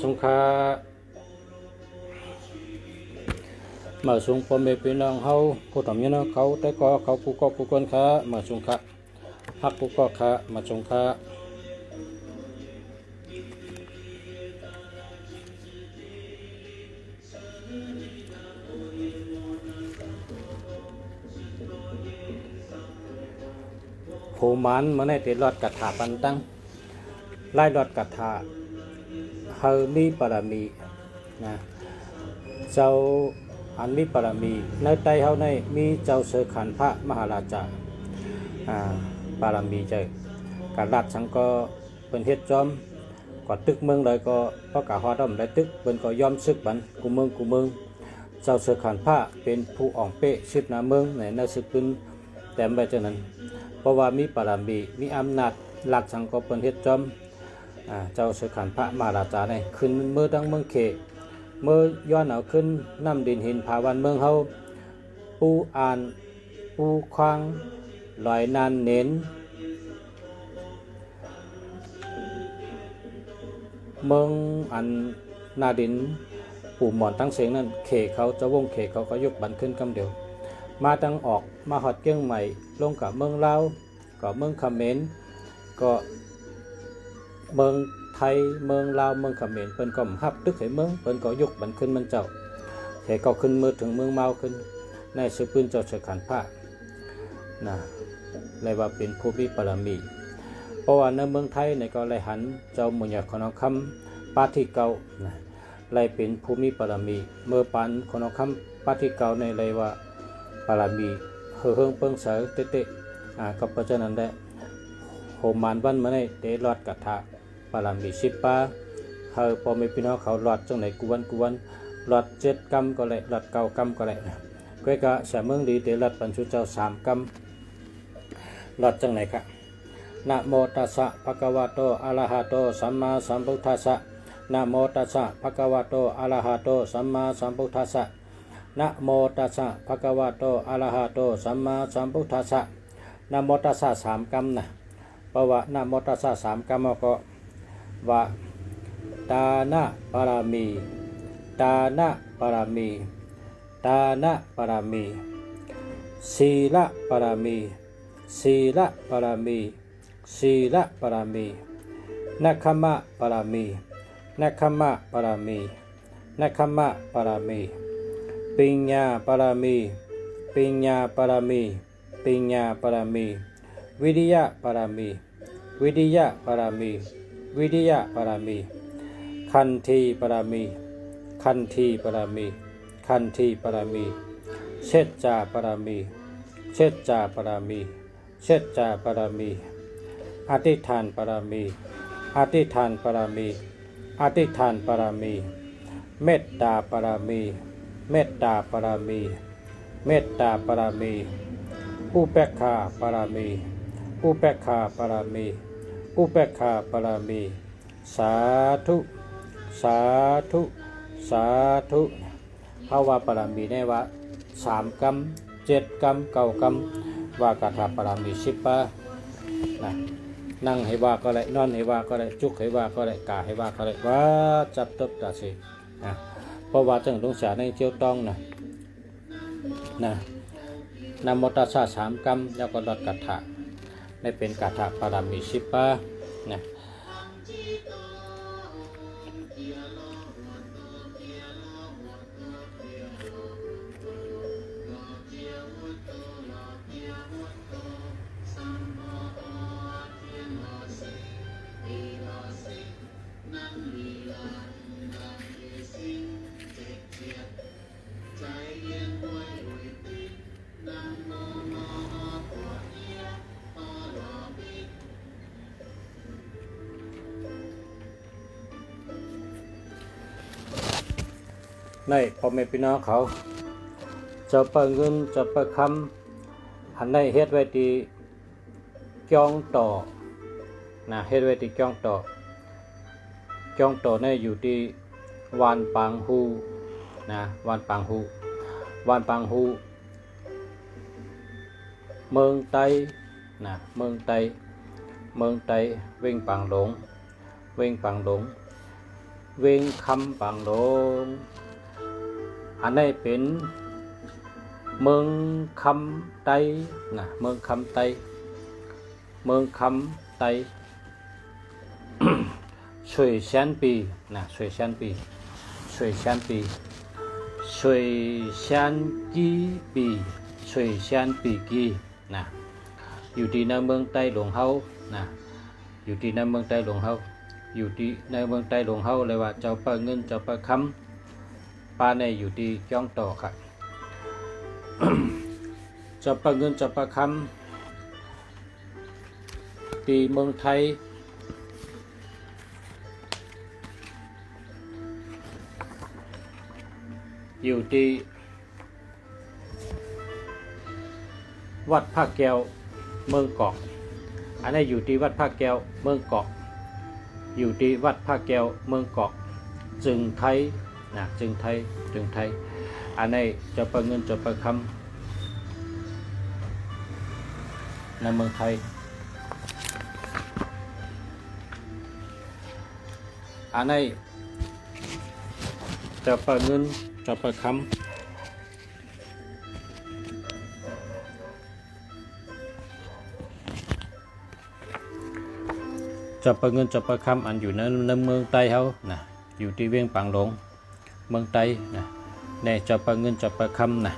สงค้ามาสงพ่อแม่พี่น้องเฮาผู้ทำยังเขาแต่ก็เขากูก็กูคนค้ามาสงค้าฮักกูก็ค้ามาสงค้าโหมันมาในติดรอดกัดถาปันตั้งไล่รอดกัดถาเฮามีปรามีนะเจ้าอันมีปรามีในใจเฮาในมีเจ้าเสือขันพระมหาราชาปรามีใจการราชสังก็เป็นเฮ็ดจอมก็ตึกเมืองใดก็เพราะกะฮอดอมได้ตึกเป็นก็ยอมซึกบันกูเมืองเจ้าเสือขันพระเป็นผู้อ่องเปะซึกนาเมืองในนาซึกปืนแต่ไม่เช่นนั้นเพราะว่ามีปรามีมีอำนาจหลักสังก็เป็นเฮ็ดจอมเจ้าเสือขันพระมหาราชาในขึ้นเมื่อดังเมืองเขเมื่อย้อนเอาขึ้นน้ำดินหินผาวันเมืองเฮาปูอ่านปูควางลอยนานเน้นเมืองอันนาดินปู่หมอนตั้งเสียงนั้นเขเขาจะวงเขเขาก็ยกบันขึ้นคำเดียวมาตั้งออกมาหอดเกี้ยงใหม่ลงกับเมืองลาวกับเมืองเขมรก็เมืองไทยเมืองลาวเมืองเขมรเป็นก็หับตึกให้เมืองเป็นก็ยกบันขึ้นมันเจ้าเขก็ขึ้นมือถึงเมืองเมาขึ้นในสืบปืนเจ้าเฉขันพระนะเลยว่าเป็นผู้มีปรามีเพราะว่าในเมืองไทยในก็เลยหันเจ้ามุญญาคนคำปาธิเก่านะเลยเป็นผู้มีปรามีเมื่อปันคนคำปาธิเก่าในเลยว่าปรามีเฮืองเปิงเสาเตะก็เพราะฉะนั้นได้โหมานวันมาในเตะรอดกัทะปรามีสิบปาเฮาพอไม่พี่น้องเขารอดจังไหนกุวันรอด7 กำก็เลยรอด9 กำก็เลยนะก็กะเสเมืองดีเตรอดปัญชุเจ้า3 กำรอดจังไหนครับนะโมตัสสะภะคะวะโตอะระหะโตสัมมาสัมพุทธัสสะนะโมตัสสะภะคะวะโตอะระหะโตสัมมาสัมพุทธัสสะนะโมตัสสะภะคะวะโตอะระหะโตสัมมาสัมพุทธัสสะนะโมตัสสะ3 กำนะเพราะว่านะโมตัสสะ3 กำก็ว่าตานะปรามีตานะปรามีตานะปรามีศีละปรามีศีละปรามีศีละปรามีนักขมะปรามีนักขมะปรามีนักขมะปรามีปิญญาปรามีปิญญาปรามีปิญญาปรามีวิริยะปรามีวิริยะปรามีวิริยะปรามีขันธีปรามีขันธีปรามีขันธีปรามีเชตจาปรามีเชตจาปรามีเชตจาปรามีอธิษฐานปรามีอธิษฐานปรามีอธิษฐานปรามีเมตตาปรามีเมตตาปรามีเมตตาปรามีอุเบกขาปรามีอุเบกขาปรามีอุเบกขาปรามีสาธุสาธุสาธุภาวะปรามีในว่า3 กำ7 กำ9 กำว่ากาถาปรามี10 ปานะนั่งให้ว่าก็ได้นอนให้ว่าก็ได้จุกให้ว่าก็ได้กาให้ว่าก็ได้ว่าจับตบตาสินะเพราะว่าจังตรงสาในเจียวต้องนะนโมตัสสะ3 กำแล้วก็รอดกาถาได้เป็นกาถาปรามี10 ปานะในพ่อแม่พี่น้องเขาจะเปิดเงินจะเปิดคำหันในเฮ็ดไว้ที่จ้องต่อนะเฮ็ดไว้ที่จ้องต่อในอยู่ที่วานปางฮูนะวานปางฮูเมืองไตนะเมืองไตเว่งปังหลง เวงคำปังหลงอันนี้เป็นเมืองคำไตนะเมืองคำไตเมืองคำไตช่วยแสนปีนะช่วยแสนปีช่วยแสนปีช่วยแสนกี่ปีช่วยแสนปีกี่นะอยู่ที่ในเมืองไต้หลวงเฮานะอยู่ที่ในเมืองไต้หลวงเฮาอยู่ที่ในเมืองไต้หลวงเฮาเลยว่าเจ้าปะเงินเจ้าปะคำป้าในอยู่ที่จ้องต่อครับ เจ้าปะเงินเจ้าปะคำที่เมืองไทยอยู่ที่วัดพระแก้วเมืองเกาะอันนี้อยู่ที่วัดพระแก้วเมืองเกาะอยู่ที่วัดพระแก้วเมืองเกาะจึงไทยนะจึงไทยอันนี้จะประเงินจะประคำในเมืองไทยอันนี้จะประเงินจะประคำจะประเงินจะประคำอันอยู่ในเมืองไต้เฮานะอยู่ที่เวียงปังหลงเมืองไต้นะในจะประเงินจะประคำนะ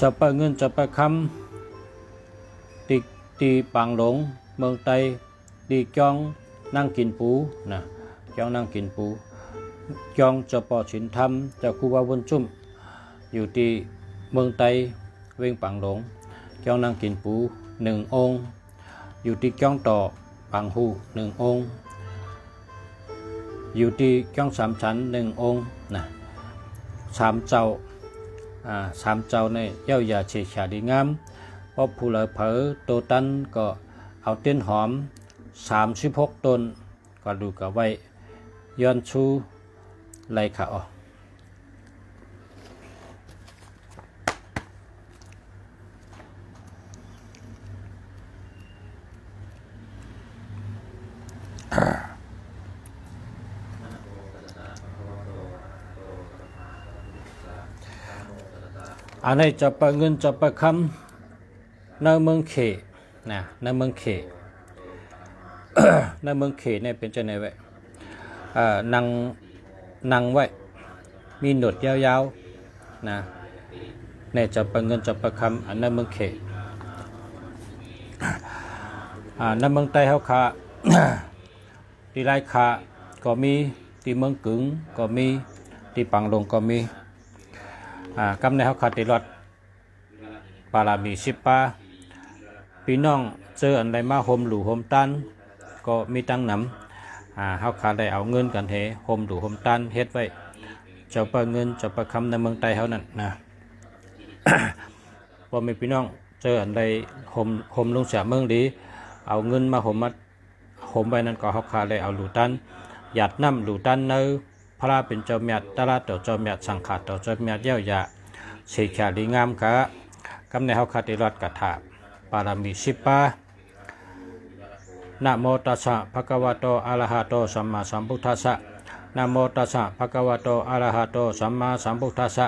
จะประเงินจะประคำตีปังหลงเมืองไต้ตีจ้องนั่งกินปูนะจ้องนั่งกินปูจ้องจะปอฉินธรรมจะครูบาบุญชุ่มอยู่ที่เมืองไต้เวียงปังหลงจ้องนั่งกินปูหนึ่งองค์อยู่ที่จ้องต่อปังหูหนึ่งองค์อยู่ที่จ้องสามชั้นหนึ่งองค์นะสามเจ้าในเย้ายาเฉยฉาดีงามเพราะผู้เลยเผอโตตันก็เอาเต้นหอม36ต้นก็ดูกับไว้ย้อนชูไล่ขาออกอันนี้จะประเงินจะประคำในเมืองเขนะในเมืองเข ในเมืองเขเนี่ยเป็นจะไหนไว้นั่งไว้มีหนวดยาวๆนะเนี่ยจะประเงินจะประคำอันในเมืองเขในเมืองไต้เฮาขา ที่ไรขาก็มีที่เมืองกึ๋งก็มีที่ปังลงก็มีกำในเฮาขาติรอดปารามี10 ป่าพี่น้องเจออันใดมาห่มหลู่ห่มตันก็มีตั้งนำเฮาขาได้เอาเงินกันเทห่มหลู่ห่มตันเฮ็ดไว้เจ้าประเงินเจ้าประคำในเมืองไต้เฮานั่นนะ พอมีพี่น้องเจออันใดห่มลงเสียเมืองดีเอาเงินมาห่มไว้นั่นก็เฮาขาได้เอาหลู่ตันหยาดน้ำหลู่ตันเนอพระเป็นเจ้าเมียดตลาดต่อเจ้าเมียดสังขารต่อเจ้าเมียดเย้ายาเสกขาดีงามกะกำในเฮาขาติรอดกะถาปารามี10 ป่านะโมตัสสะภะคะวะโตอะระหะโตสัมมาสัมพุทธัสสะนะโมตัสสะภะคะวะโตอะระหะโตสัมมาสัมพุทธัสสะ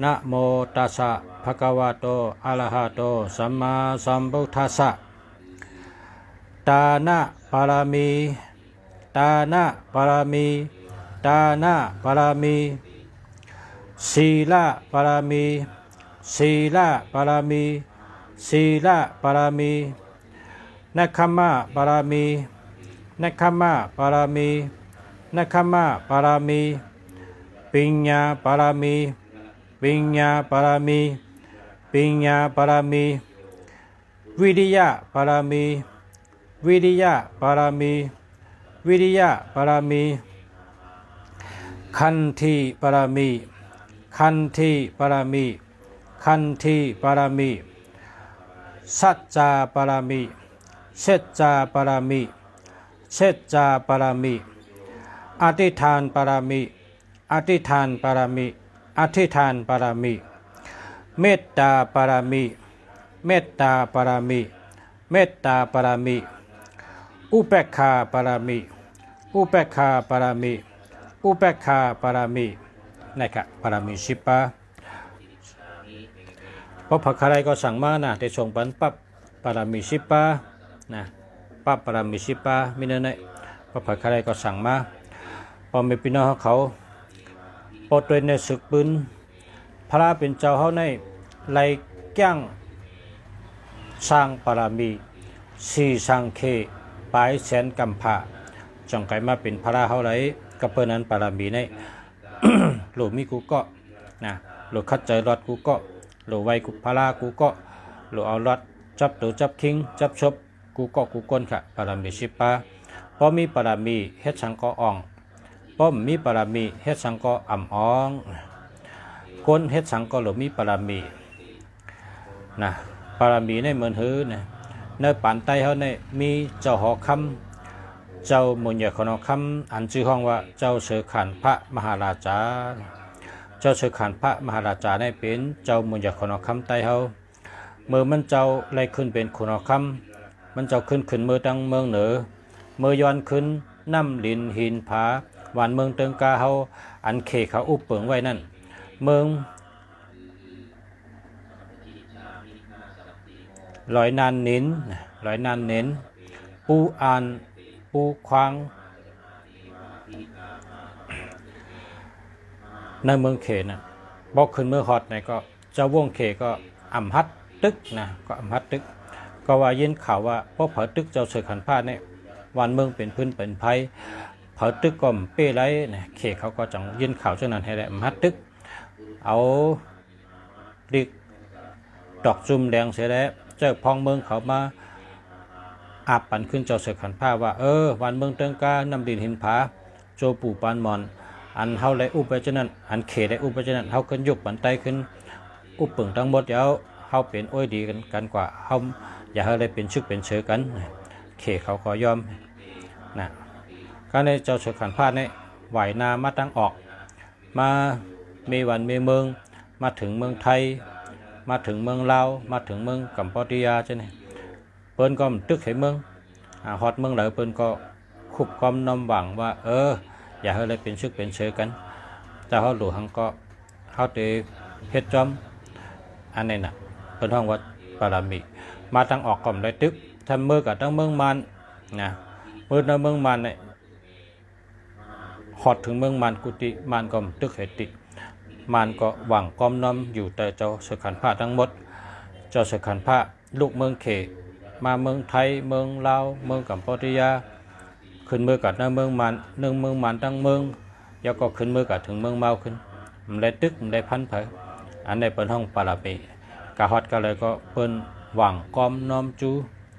นะโมตัสสะภะคะวะโตอะระหะโตสัมมาสัมพุทธัสสะตานะปารามีตานะปารามีตานะปารามีศีลปารามีศีลปารามีศีลปารามีนักขมาปารามีนักขมาปารามีนักขมาปารามีปิญญาปารามีปิญญาปารามีปิญญาปารามีวิริยะปารามีวิริยะปารามีวิริยะปารามีขันธิปารามีขันธิปารามีขันธิปารามีสัจจาปารามีเสจจาปารามีเสจจาปารามีอธิษฐานปารามีอธิษฐานปารามีอธิษฐานปารามีเมตตาปารามีเมตตาปารามีเมตตาปารามีอุเบกขาปารามี อุเปกขาปารามิอุเปกขาปารามินะครับปารามิ10ประเพราะพระคารายก็สั่งมานะแต่ส่งปันปั๊บปารามิ10ประนะปั๊บปารามิ10ประมิเนเนเพราะพระคารายก็สั่งมาพอมีพี่น้องเขาปดด้วยในศึกปืนพระเป็นเจ้าเขาในไล่แก้งสร้างปารามีสี่สังเคปลายแสนกัมพะจังไกมาเป็นพระเขาไหลกับเพื่อนนั้นปารามีใน หลูมีกูก็นะหลูคัดใจรอดกูก็หลูไวกูพระกูก็หลูเอารอดจับตัวจับคิงจับชบกูก็กูก้นค่ะปารามี10ประพอมีปารามีเฮ็ดสังก็อ่องพอมีปารามีเฮ็ดสังก็อ่ำอ่องก้นเฮ็ดสังก็หลูมีปารามีนะปารามีในเมืองฮื้อนะในป่านใต้เขาในมีเจ้าหอคำเจ้ามุญญคณคำอันชื่อห้องว่าเจ้าเสือขันพระมหาราชาเจ้าเสือขันพระมหาราชาในเป็นเจ้ามุญญคณคำใต้เขาเมื่อมันเจ้าไล่ขึ้นเป็นคณคำมันเจ้าขึ้นเมื่อตั้งเมืองเหนือเมื่อย้อนขึ้นน้ำลินหินผาหวานเมืองเติงกาเขาอันเขเขาอุบเปิงไว้นั่นเมืองลอยนานเน้นลอยนานเน้นปูอ่านปูควางในเมืองเขนะบอกขึ้นเมื่อฮอดเนี่ยก็เจ้าวงเขก็อ่ำฮัดตึกนะก็อ่ำฮัดตึกก็ว่ายินข่าวว่าพวกเผาตึกเจ้าเสือขันผ้าเนี่ยวันเมืองเป็นพื้นเป็นไผ่เผาตึกก็เป้ไรเนี่ยเขเขาก็จังยินข่าวเช่นนั้นให้ได้อ่ำฮัดตึกเอาดิกดอกจุ่มแดงเสียแล้วเจ้าพองเมืองเขามาอาบปั่นขึ้นเจ้าเสือขันผ้าว่าวันเมืองเติงกานำดินหินผาโจปู่ปานมอนอันเฮาได้อุปจนันอันเขได้อุปจนันเฮาขึ้นยุบปันไตขึ้นอุปเปิงทั้งหมดเดี๋ยวเฮาเป็นโอ้ยดีกันกว่าเฮาอย่าเฮาได้เป็นชึกเป็นเชือกันเขเขาขอยอมนะการในเจ้าเสือขันผ้าเนี่ยไหวนามาตั้งออกมามีวันมีเมืองมาถึงเมืองไทยมาถึงเมืองลาวมาถึงเมืองกัมพูชาใช่ไหมเปิ้นก็ตึกให้เมืองฮอดเมืองเหล่าเปิ้นก็คุบกอมน้อมหวังว่าอย่าให้เลยเป็นชึกเป็นเชือกันแต่เขาหลวงก็เขาเตะเฮ็ดจอมอันนี้น่ะเปิ้นห้องว่าปารามีมาตั้งออกก่อมได้ตึกทำมือกับตั้งเมืองมันนะมือในเมืองมันเนี่ยฮอดถึงเมืองมันกุฏิมันก็ตึกให้ติมันก็หวังก้อมน้อมอยู่แต่เจ้าเสือขันผ้าทั้งหมดเจ้าเสือขันผ้าลูกเมืองเขมาเมืองไทยเมืองลาวเมืองกัมพูชาขึ้นมือกับเมืองมันเมืองมันตั้งเมืองแล้วก็ขึ้นมือกับถึงเมืองเมาขึ้นมันได้ตึกมันได้พันเผยอันในเป็นห้องปารามีกะฮอดก็เลยก็เปิ้นหวังก้อมน้อมจู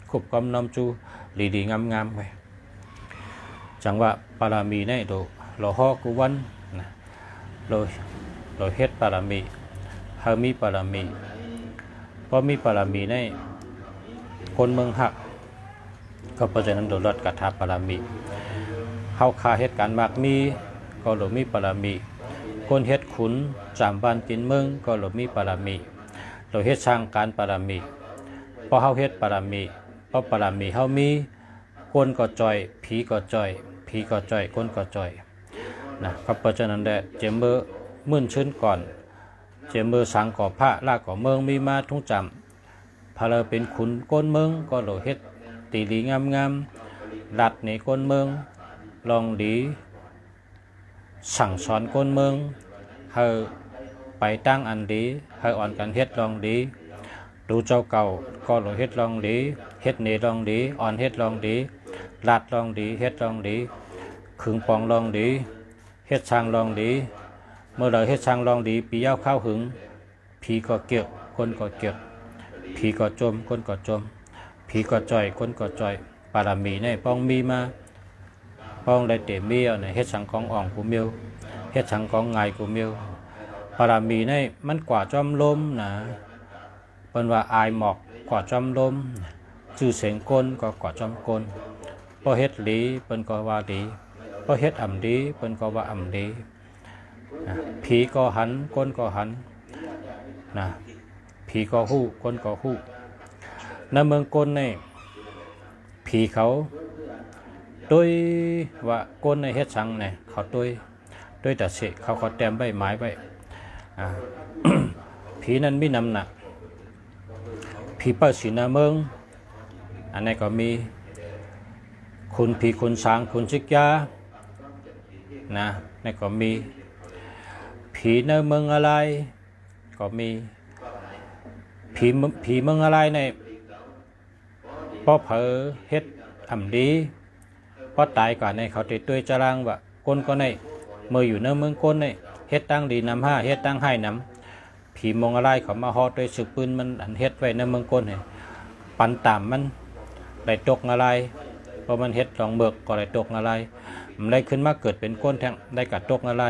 ขุบก้อมน้อมจูดีๆงามๆไปจังว่าปารามีในโดโลหอกุวันนะโดยเฮ็ดปารามีเฮามีปารามีพอมีปารามีในคนเมืองหักก็เพราะฉะนั้นโดยลดกระทาปารามีเฮาคาเฮ็ดการมากมีก็โดมีปารามีคนเฮ็ดขุนจามบ้านกินเมืองก็โดมีปารามีโดยเฮ็ดสร้างการปารามีพอเฮาเฮ็ดปารามีเพราะปารามีเฮามีคนก็จ่อยผีก็จ่อยผีก็จ่อยคนก็จ่อยนะก็เพราะฉะนั้นแหละเจมเบอร์มื่นชื้นก่อนเจมเบอร์สังก่อพระลากก่อเมืองมีมาทุ่งจำพาเราเป็นขุนก้นเมืองก็โหลเฮ็ดตีดีงามๆดัดในก้นเมืองลองดีสั่งสอนก้นเมืองให้ไปตั้งอันดีให้อ่อนกันเฮ็ดลองดีดูเจ้าเก่าก็โหลเฮ็ดลองดีเฮ็ดเนลองดีอ่อนเฮ็ดลองดีดัดลองดีเฮ็ดลองดีขึงปองลองดีเฮ็ดช่างลองดีเมื่อเราเฮ็ดช่างลองดีปียาวข้าวหึงผีก็เกี่ยวคนก็เกี่ยวผีก็จมคนก็จมผีก็จ่อยคนก็จ่อยปารามีในป้องมีมาป้องได้เตะเมียวในเฮ็ดช่างของอ่องกูเมียวเฮ็ดช่างของไงกูเมียวปารามีในมันกว่าจอมลมนะเป็นว่าอายหมอกกว่าจอมลมชื่อเสียงก้นก็กว่าจอมก้นพอเฮ็ดหลีเป็นก็ว่าดีพอเฮ็ดอ่ำดีเป็นก็ว่าอ่ำดีผีก็หันก้นก็หันนะผีก็หู้ก้นก็หู้ในเมืองก้นนี่ผีเขา ด้วยว่าก้นในเฮ็ดสังเนี่ยเขาด้วยแต่เสกเขาแต้มใบไม้ไว้ผีนั้นมีน้ำหนักผีเปิดสีนาเมืองอันนี้ก็มีคุณผีคุณสางคุณชิกยานะนี่ก็มีผีในเมืองอะไรก็มีผีเมืองอะไรในพอเผลอเฮ็ดทำดีพอตายก่อนในเขาติดด้วยจรังว่าก้นก็ในมืออยู่ในเมืองก้นในเฮ็ดตั้งดีนำห้าเฮ็ดตั้งให้นำผีเมืองอะไรเขามาฮอดด้วยสึกปืนมันอันเฮ็ดไว้ในเมืองก้นเนี่ยปันต่ำมันได้ตกอะไรพอมันเฮ็ดลองเบิกก็ได้ตกอะไรมันได้ขึ้นมาเกิดเป็นก้นแทงได้กัดตกอะไร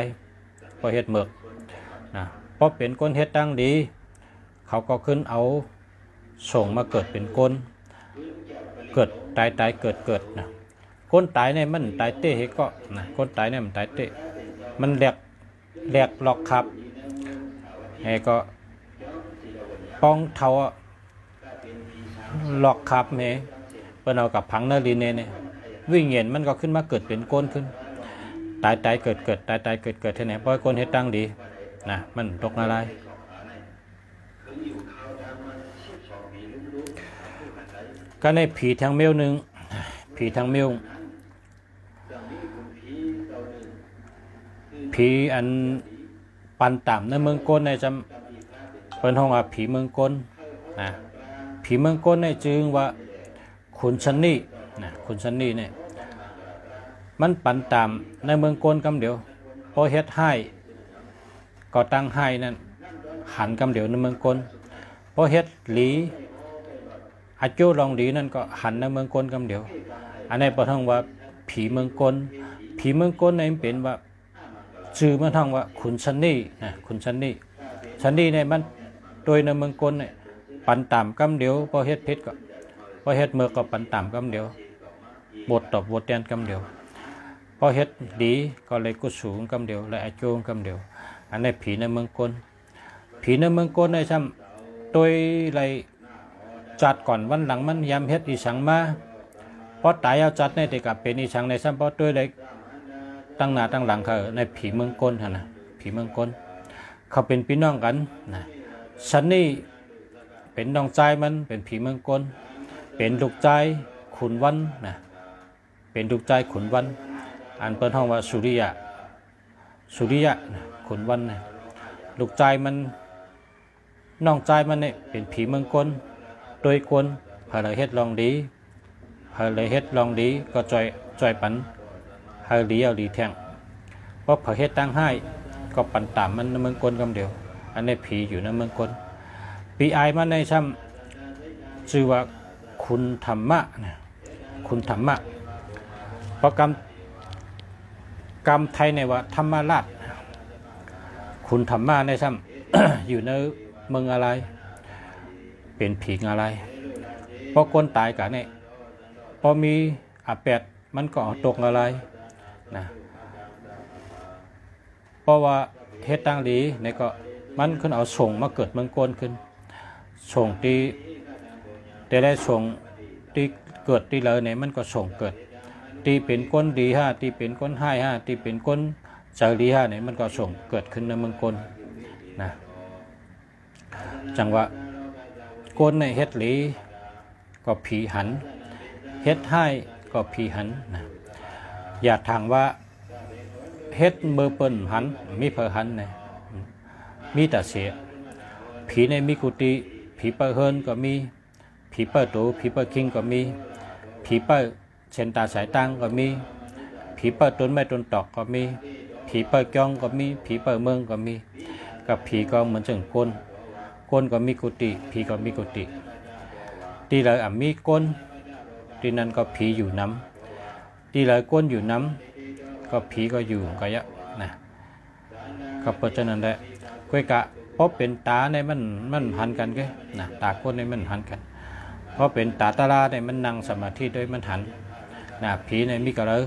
พอเฮ็ดเบิกนะพอเป็นก้นเฮ็ดตั้งดีเขาก็ขึ้นเอาส่งมาเกิดเป็นก้นเกิดตายเกิดนะก้นตายเนี่ยมันตายเตะก็นะก้นตายเนี่ยมันตายเตะมันแหลกหลอกขับไอ้ก็ป้องเท้าหลอกขับเมเปิ้นเอากับพังนาลีเนี่ยวิ่งเห็นมันก็ขึ้นมาเกิดเป็นก้นขึ้นตายเกิดตายเกิดที่ไหนเพราะก้นเฮ็ดตั้งดีนะมันตกอะไรก็ในผีทางเมียวหนึ่งผีทางเมียวผีอันปันต่ำในเมืองก้นในจำเป็นห้องว่าผีเมืองก้นนะผีเมืองก้นในจึงว่าขุนชันนี่นะขุนชันนี่เนี่ยมันปันต่ำในเมืองก้นกำเดียวพอเฮ็ดให้ก็ตั้งให้นั่นหันกำเดียวในเมืองก้นพอเฮ็ดหลีอาจูลองดีนั่นก็หันในเมืองก้นกำเดียวอันนี้ประทังว่าผีเมืองก้นผีเมืองก้นในเป็นว่าชื่อมันท่องว่าขุนชันนี่นะขุนชันนี่เนี่ยมันโดยในเมืองก้นเนี่ยปันต่ำกำเดียวพอเฮ็ดเพชรก็พอเฮ็ดเมือก็ปันต่ำกำเดียวบทตอบบทแทนกำเดียวพอเฮ็ดดีก็เลยกุสูงกำเดียวและอาจูกำเดียวอันนี้ผีในเมืองก้นผีในเมืองก้นในซ้ำโดยไรจัดก่อนวันหลังมันยำเฮ็ดอีสังมาพอตายเอาจัดในแต่กับเป็นอีสังในซ้ำพอด้วยเลยตั้งหน้าตั้งหลังเขาในผีเมืองก้นนะผีเมืองก้นเขาเป็นพี่น้องกันนะชันนี่เป็นน้องใจมันเป็นผีเมืองก้นเป็นลูกใจขุนวันนะเป็นลูกใจขุนวันอันเปิ้นห้องว่าสุริยะนะขุนวันนะลูกใจมันน้องใจมันเนี่ยเป็นผีเมืองก้นโดยคนพอเลยเฮ็ดลองดีก็จอยปันเฮาดีเอาดีแทงเพราะเผยเฮ็ดตั้งให้ก็ปันตามมันในเมืองก้นกำเดียวอันนี้ผีอยู่ในเมืองก้นปีไอมันในซ้ำชื่อว่าคุณธรรมะนะคุณธรรมะเพราะกรรมไทยในว่าธรรมราชคุณธรรมะในซ้ำ อยู่ในเมืองอะไรเป็นผีอะไรเพราะคนตายกันเนี่ยพอมีอาแปดมันก็ตกอะไรนะเพราะว่าเฮ็ดตั้งดีเนี่ยก็มันขึ้นเอาส่งมาเกิดเมืองก้นขึ้นส่งที่แต่ได้ส่งที่เกิดที่เลยเนี่ยมันก็ส่งเกิดที่เป็นก้นดีห้าที่เป็นก้นให้ห้าที่เป็นก้นเจอดีห้าเนี่ยมันก็ส่งเกิดขึ้นในเมืองก้นนะจังว่าก้นในเฮ็ดหลีก็ผีหันเฮ็ดให้ก็ผีหันนะอย่าทางว่าเฮ็ดเบอร์เปิ้นหันมีเพอหันเนี่ยมีแต่เสียผีในมีกุฏิผีเปิดเฮินก็มีผีเปิดตูผีเปิดคิงก็มีผีเปิดเชนตาสายตังก็มีผีเปิดต้นไม้ต้นตอกก็มีผีเปิดจ้องก็มีผีเปิดเมืองก็มีกับผีก็เหมือนจังก้นก็มีกุฏิผีก็มีกุฏิที่เลยมีก้นที่นั่นก็ผีอยู่น้ำที่เลยก้นอยู่น้ำก็ผีก็อยู่ก็เยอะนะก็เพราะฉะนั้นแหละก้อยกะเพราะเป็นตาในมันหันกันก็นะตาก้นในมันหันกันเพราะเป็นตาตาลาในมันนั่งสมาธิโดยมันหันนะผีในมีก็เลย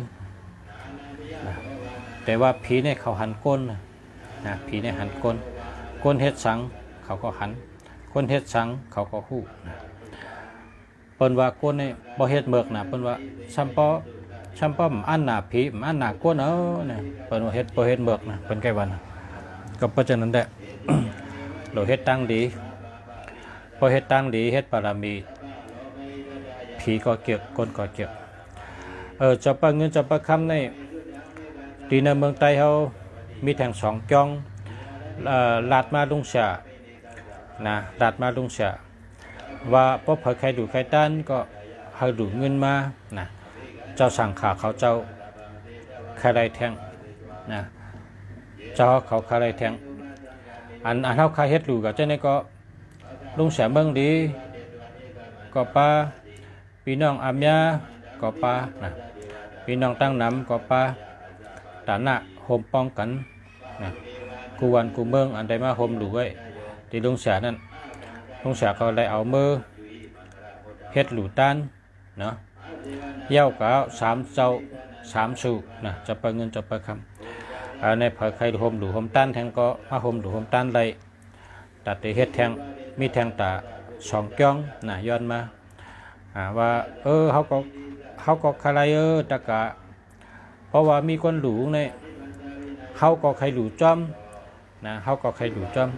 นะแต่ว่าผีในเขาหันก้นนะผีในหันก้นเฮ็ดสังเขาก็หันก้นเฮ็ดสังเขาก็ฮู้นะเปิ้นว่าก้นในบ่เฮ็ดเมือกนะเปิ้นว่าซัมปอ ช่ำป้อมอันหนาผีอันหนาก้นเนี่ยเป็นเฮ็ดเฮ็ดเมือกนะเป็นไก่วันก็เพราะฉะนั้นแหละ เราเฮ็ดตั้งดีพอเฮ็ดตั้งดีเฮ็ดบารมีผีก็เกี่ยวก้นก็เกี่ยวจะปะเงินจะปะคำในดีในเมืองไทยเขามีแทงสองจองลาดมาลุงเสียนะลาดมาลุงเสียว่าพอเผยใครดูใครต้านก็ให้ดูเงินมานะเจ้าสั่งขาเขาเจ้าใครได้แทงนะเจ้าเขาใครได้แทงอันเท่าใครเฮ็ดดูกับเจ้านี่ก็ลุงเสียเมืองดีก็ป้าพี่น้องอามยาก็ป้านะพี่น้องตั้งน้ำก็ป้าฐานะโฮมป้องกันนะกูวันกูเมืองอันใดมาโฮมดูไว้ที่ลุงเสียนั่นลุงเสียก็เลยเอามือเฮ็ดหลูตันเนาะเย้าก็3 เจ้า 3 สูนะจะไปเงินจะไปคำในเผยใครโฮมหลูโฮมตันแทงก็มาโฮมหลูโฮมตันเลยตัดเฮ็ดแทงมีแทงตา2 จ้องนะย้อนมาว่าเขาก็ใครตะกะเพราะว่ามีคนหลูเนี่ยเขาก็ใครหลูจอมนะเขาก็ใครหลูจอม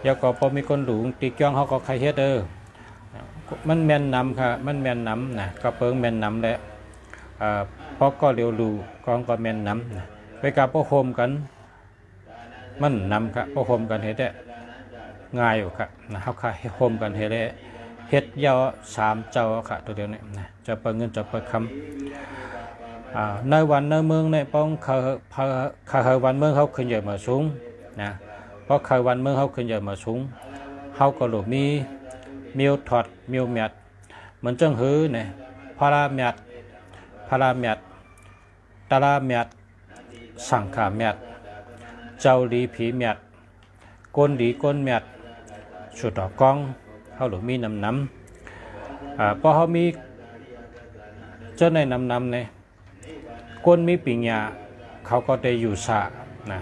แล้วก็พอมีคนหลูตีจ้องเขาก็ใครเฮ็ดมันแม่นนำค่ะมันแม่นนำนะก็เปิงแม่นนำแหละเพราะก็เร็วหลูกองก็แม่นนำนะไปกับพวกโฮมกันมันนำค่ะพวกโฮมกันเฮ็ดได้ง่ายอยู่ค่ะนะเขาค่ะโฮมกันเฮ็ดได้เฮ็ดยาว3 เจ้าค่ะตัวเดียวนี่นะจะเปิงเงินจะเปิงคำในวันในเมืองในป้องเขาวันเมืองเขาขึ้นใหญ่มาสูงนะเพราะเขาวันเมืองเขาขึ้นใหญ่มาสูงเขาก็หลบมีวถอดมีวเมียดเหมือนจังหื้อเนี่ยพาราเมียดตาราเมียดสังขาเมียดเจ้าดีผีเมียดก้นดีก้นเมียดสุดดอกกองเขาหลบมีน้ำพอเขามีเจ้าในน้ำเนี่ยก้นมีปิญญาเขาก็ได้อยู่สะนะ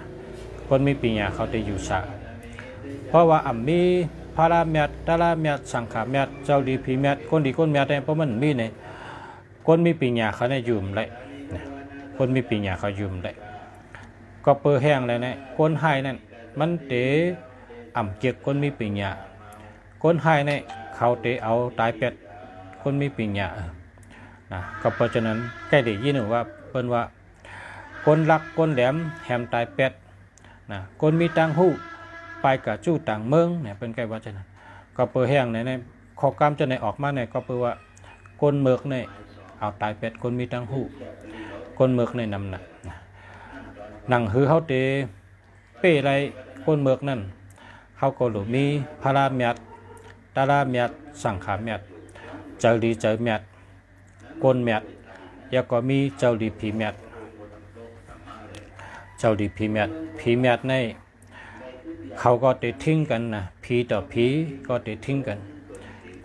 ก้นมีปิญญาเขาได้อยู่สะเพราะว่ามีพาราเมียดตาราเมียดสังขาเมียดเจ้าดีผีเมียดก้นดีก้นเมียดเนี่ยเพราะมันมีเนี่ยก้นมีปิญญาเขาได้ยืมเลยก้นมีปิญญาเขายืมเลยก็เปื่อแห้งเลยเนี่ยก้นไห้นั่นมันเตะเกียกก้นมีปิญญาก้นไห้เนี่ยเขาเตะเอาตายเป็ดก้นมีปิญญานะก็เพราะฉะนั้นใกล้ได้ยินว่าเปิ้นว่าก้นรักก้นแหลมแหมตายเป็ดนะก้นมีตังหู้ไปกับจู้ต่างเมืองเนี่ยเป็นใกล้ว่าฉะนั้นก็เปื่อแห้งในข้อกรรมจะในออกมาเนี่ยก็เปื่อว่าก้นเมือกเนี่ยเอาตายเป็ดก้นมีตังหู้ก้นเมือกในนำหนักหนังหือเขาเตะเป้ไรก้นเมือกนั่นเขาก็หลุมีพาราเมียดตาราเมียดสังขาเมียดเจ้าดีเจ้าเมียดก้นเมียดแล้วก็มีเจ้าดีผีเมียดผีเมียดในเขาก็ติดทิ้งกันนะผีต่อผีก็ติดทิ้งกัน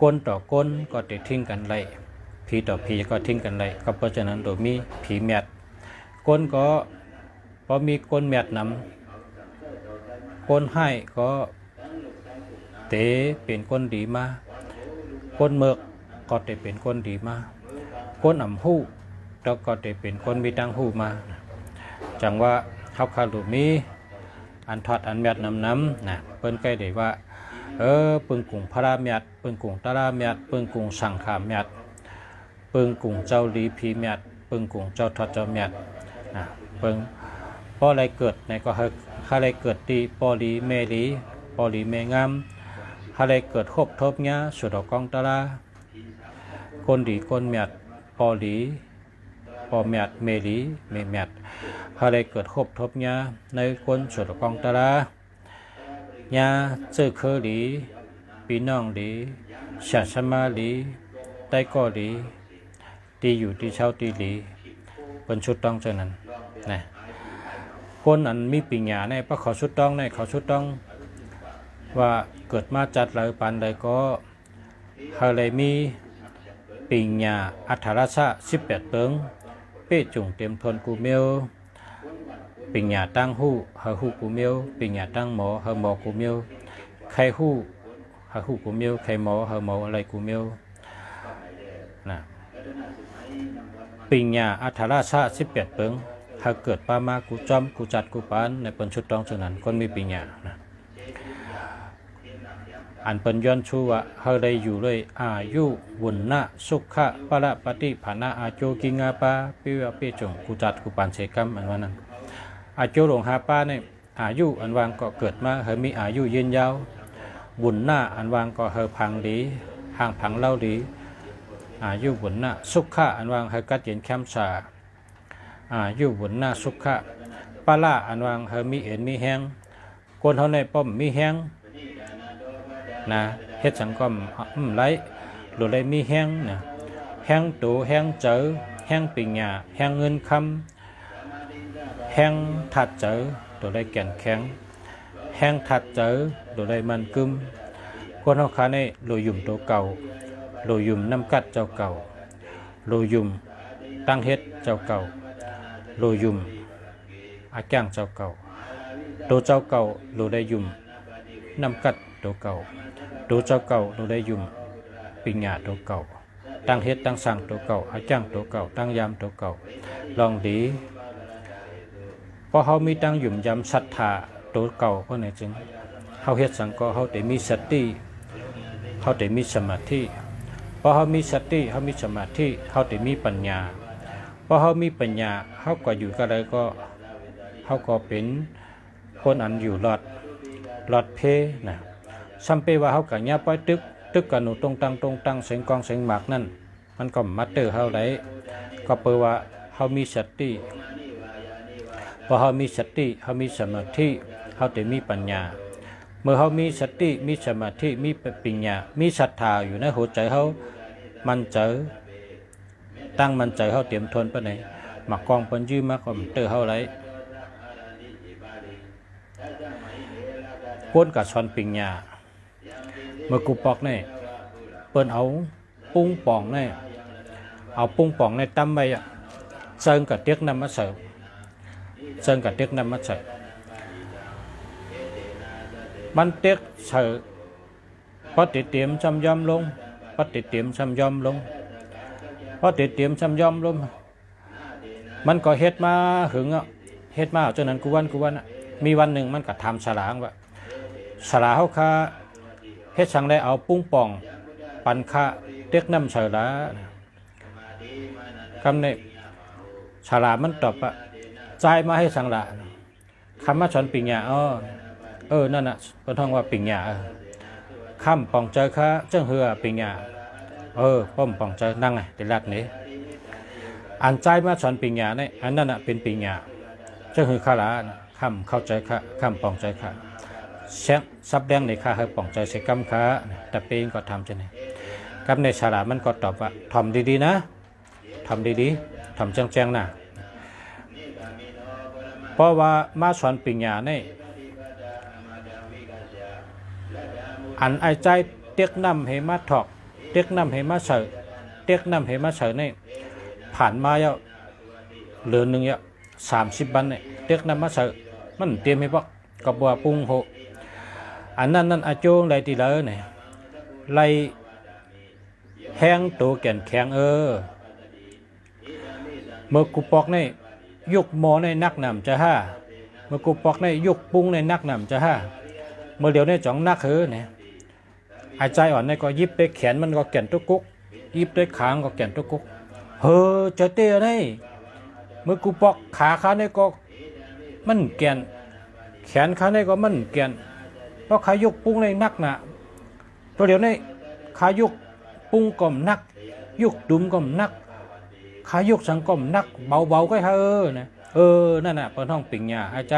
ก้นต่อก้นก็ติดทิ้งกันเลยผีต่อผีก็ทิ้งกันเลยก็เพราะฉะนั้นโดยมีผีเมียดก้นก็พอมีก้นเมียดนำก้นให้ก็เตะเป็นก้นดีมาก้นเมือกก็เตะเป็นก้นดีมาก้นหู้แล้วก็เตะเป็นก้นมีตังหู้มาจังว่าเขาคารุมีอันทอดอันเมียดน้ำนะเปิ้นใกล้ได้ว่าปึงกุ่งพระราเมียดปึงกุ่งตาราเมียดปึงกุ่งสังขาเมียดปึงกุ่งเจ้าลีพีเมียดปึงกุ่งเจ้าทอดเจ้าเมียดนะปึงพออะไรเกิดในก็ถ้าอะไรเกิดตีปอลีเมลีปอลีเมงามถ้าอะไรเกิดครบทบเนี้ยสุดดอกกองตาราคนดีคนเมียดปอลีปอเมียดเมลีเมียดถ้าอะไรเกิดครบทบเนี้ยในคนสุดดอกกองตาราเนี้ยเจอเคอลีปีน้องลีชาชมาลีไต้ก่อลีตีอยู่ที่เช่าตีลีเป็นชุดต้องเช่นนั้นนะคนอันมีปิญญาในพระเขาชุดต้องในเขาชุดต้องว่าเกิดมาจัดหลายปันใดก็เขาเลยมีปิญญาอัฐราชา18 เปิงเป้จุงเต็มทนกูเมียวปิญญาตั้งหู้เฮาหู้กูเมียวปิญญาตั้งหมอเฮาหมอกูเมียวใครหู้เฮาหู้กูเมียวใครหมอเฮาหมออะไรกูเมียวนะ ปิงญาอัฐราชา18เปิงหากเกิดปามากูจอมกูจัดกูปานในเปิ้นชุดตองฉะนั้นคนมีปิงญานะอันเปิ้นย้อนชูว่าเฮาได้อยู่เลยอายุวุนนะสุขะปะละปฏิภานะอาโจกิงาปาปิวะปิจงกูจัดกูปานเสกัมอันว่านั้นอาโจหลงหาปาเนี่ยอายุอันวางก็เกิดมาเฮมีอายุยืนยาวบุญหน้าอันวางก็เฮพังดีห่างพังเล่าดีอายุบุญหน้าสุขะอันวางเฮกัดเย็นแคมสาอายุบุญหน้าสุขะปะละอันวางเฮมีเอ็นมีแห้งคนเฮาในป้อมมีแห้งนะเฮ็ดสังคมไหลหรือได้มีแห้งนะแห้งตูแห้งเจอแห้งปิงญาแห้งเงินคำแห้งถัดเจอตัวได้แก่นแข็งแห้งถัดเจอตัวได้มันกึมคนเฮาคาในโลยุ่มตัวเก่าโลยุ่มน้ำกัดเจ้าเก่าโลยุ่มตั้งเฮ็ดเจ้าเก่าโลยุ่มอาจ้างเจ้าเก่าตัวเจ้าเก่าโลได้ยุ่มน้ำกัดตัวเก่าตัวเจ้าเก่าโลได้ยุ่มปิญญาตัวเก่าตั้งเฮ็ดตั้งสั่งตัวเก่าอาจ้างตัวเก่าตั้งยามตัวเก่าลองดีพอเขามีตั้งหยุ่มยำศรัทธาตัวเก่าเพราะไหนจึงเขาเฮ็ดสังก็เขาได้มีสติเขาได้มีสมาธิพอเขามีสติเขามีสมาธิเขาได้มีปัญญาพอเขามีปัญญาเขาก็อยู่กับอะไรก็เขาก็เป็นคนอันอยู่หลอดเพนะซัมเปว่าเขากับเนี้ยปล่อยตึกกันหนูตรงตังเสียงกองเสียงหมากนั่นมันก็มัดเตอร์เขาได้ก็เปว่าเขามีสติพอเขามีสติเขามีสมาธิเขาจะมีปัญญาเมื่อเขามีสติมีสมาธิมีปัญญามีศรัทธาอยู่ในหัวใจเขามันเจอตั้งมันใจเขาเตรียมทนไปไหนมากองปัญญีมากก็เตอเขาไรก้นกับชอนปัญญาเมื่อกูปอกเนี่ยเปิ้นเอาปุ้งป่องเนี่ยเอาปุ้งป่องเนี่ยตั้มไปเซิงกับเตียกนำมาเสิร์ฟเซิงกับเตียกนำมาเสิร์ฟมันเตียกเสิร์ฟพอติดเตรียมซ้ำย่อมลงพอติดเตรียมซ้ำย่อมลงพอติดเตรียมซ้ำย่อมลงมันก็เฮ็ดมาหึงอ่ะเฮ็ดมาจนนั้นกูวันมีวันหนึ่งมันก็ทำฉลางว่าฉลาเขาคาเฮ็ดสั่งได้เอาปุ้งป่องปันค่าเตียกน้ำเฉลาคำนี้ฉลามันตอบว่าใจมาให้สั่งละคำมาชนปิญญานั่นน่ะเป็นท่องว่าปิญญาคำป่องเจอค่าเจ้าเหือปิญญาป้อมป่องเจอนั่งไงเดี๋ยวรัดนี้อันใจมาชนปิญญาเนี่ยอันนั้นน่ะเป็นปิญญาเจ้าเหือข้าละคำเข้าใจค่าคำป่องใจค่าเช็คซับแดงในค่าให้ป่องใจเสกำค่าแต่เปงก็ทำจะเนี่ยกับในฉลามันก็ตอบว่าทำดีๆนะทำดีๆทำแจ้งๆนะเพราะว่ามาสอนปิญญาเนี่ยอันไอใจเตียกน้ำให้มาถอกเตียกน้ำให้มาเสิร์เตียกน้ำให้มาเสิร์เนี่ยผ่านมาแล้วเหลือหนึ่งเนี่ย30 วันเนี่ยเตียกน้ำมาเสิร์มันเตรียมให้พวกกับบัวปุ้งโหอันนั้นอาโจงไรตีเลยเนี่ยไรแห้งตัวแก่นแข็งเมื่อกูปอกในยุกหมอในนักนำจะห้าเมื่อกูปอกในยุกปุ้งในนักนำจะห้าเมื่อเดี๋ยวในจ่องนักเนี่ยหายใจอ่อนในก็ยิบด้วยแขนมันก็แก่นตุกกุกยิบด้วยขางก็แก่นตุกกุกเจอเตี้ยได้เมื่อกูปอกขาขาในก็มันแก่นแขนขาในก็มันแก่นเพราะขายุกปุ้งในนักน่ะตัวเดี๋ยวในขายุกปุ้งก็นักยุกดุมก็นักขายุกสังก็นักเบาๆก็ฮะนะนั่นน่ะเป็นห้องปิญญาหายใจ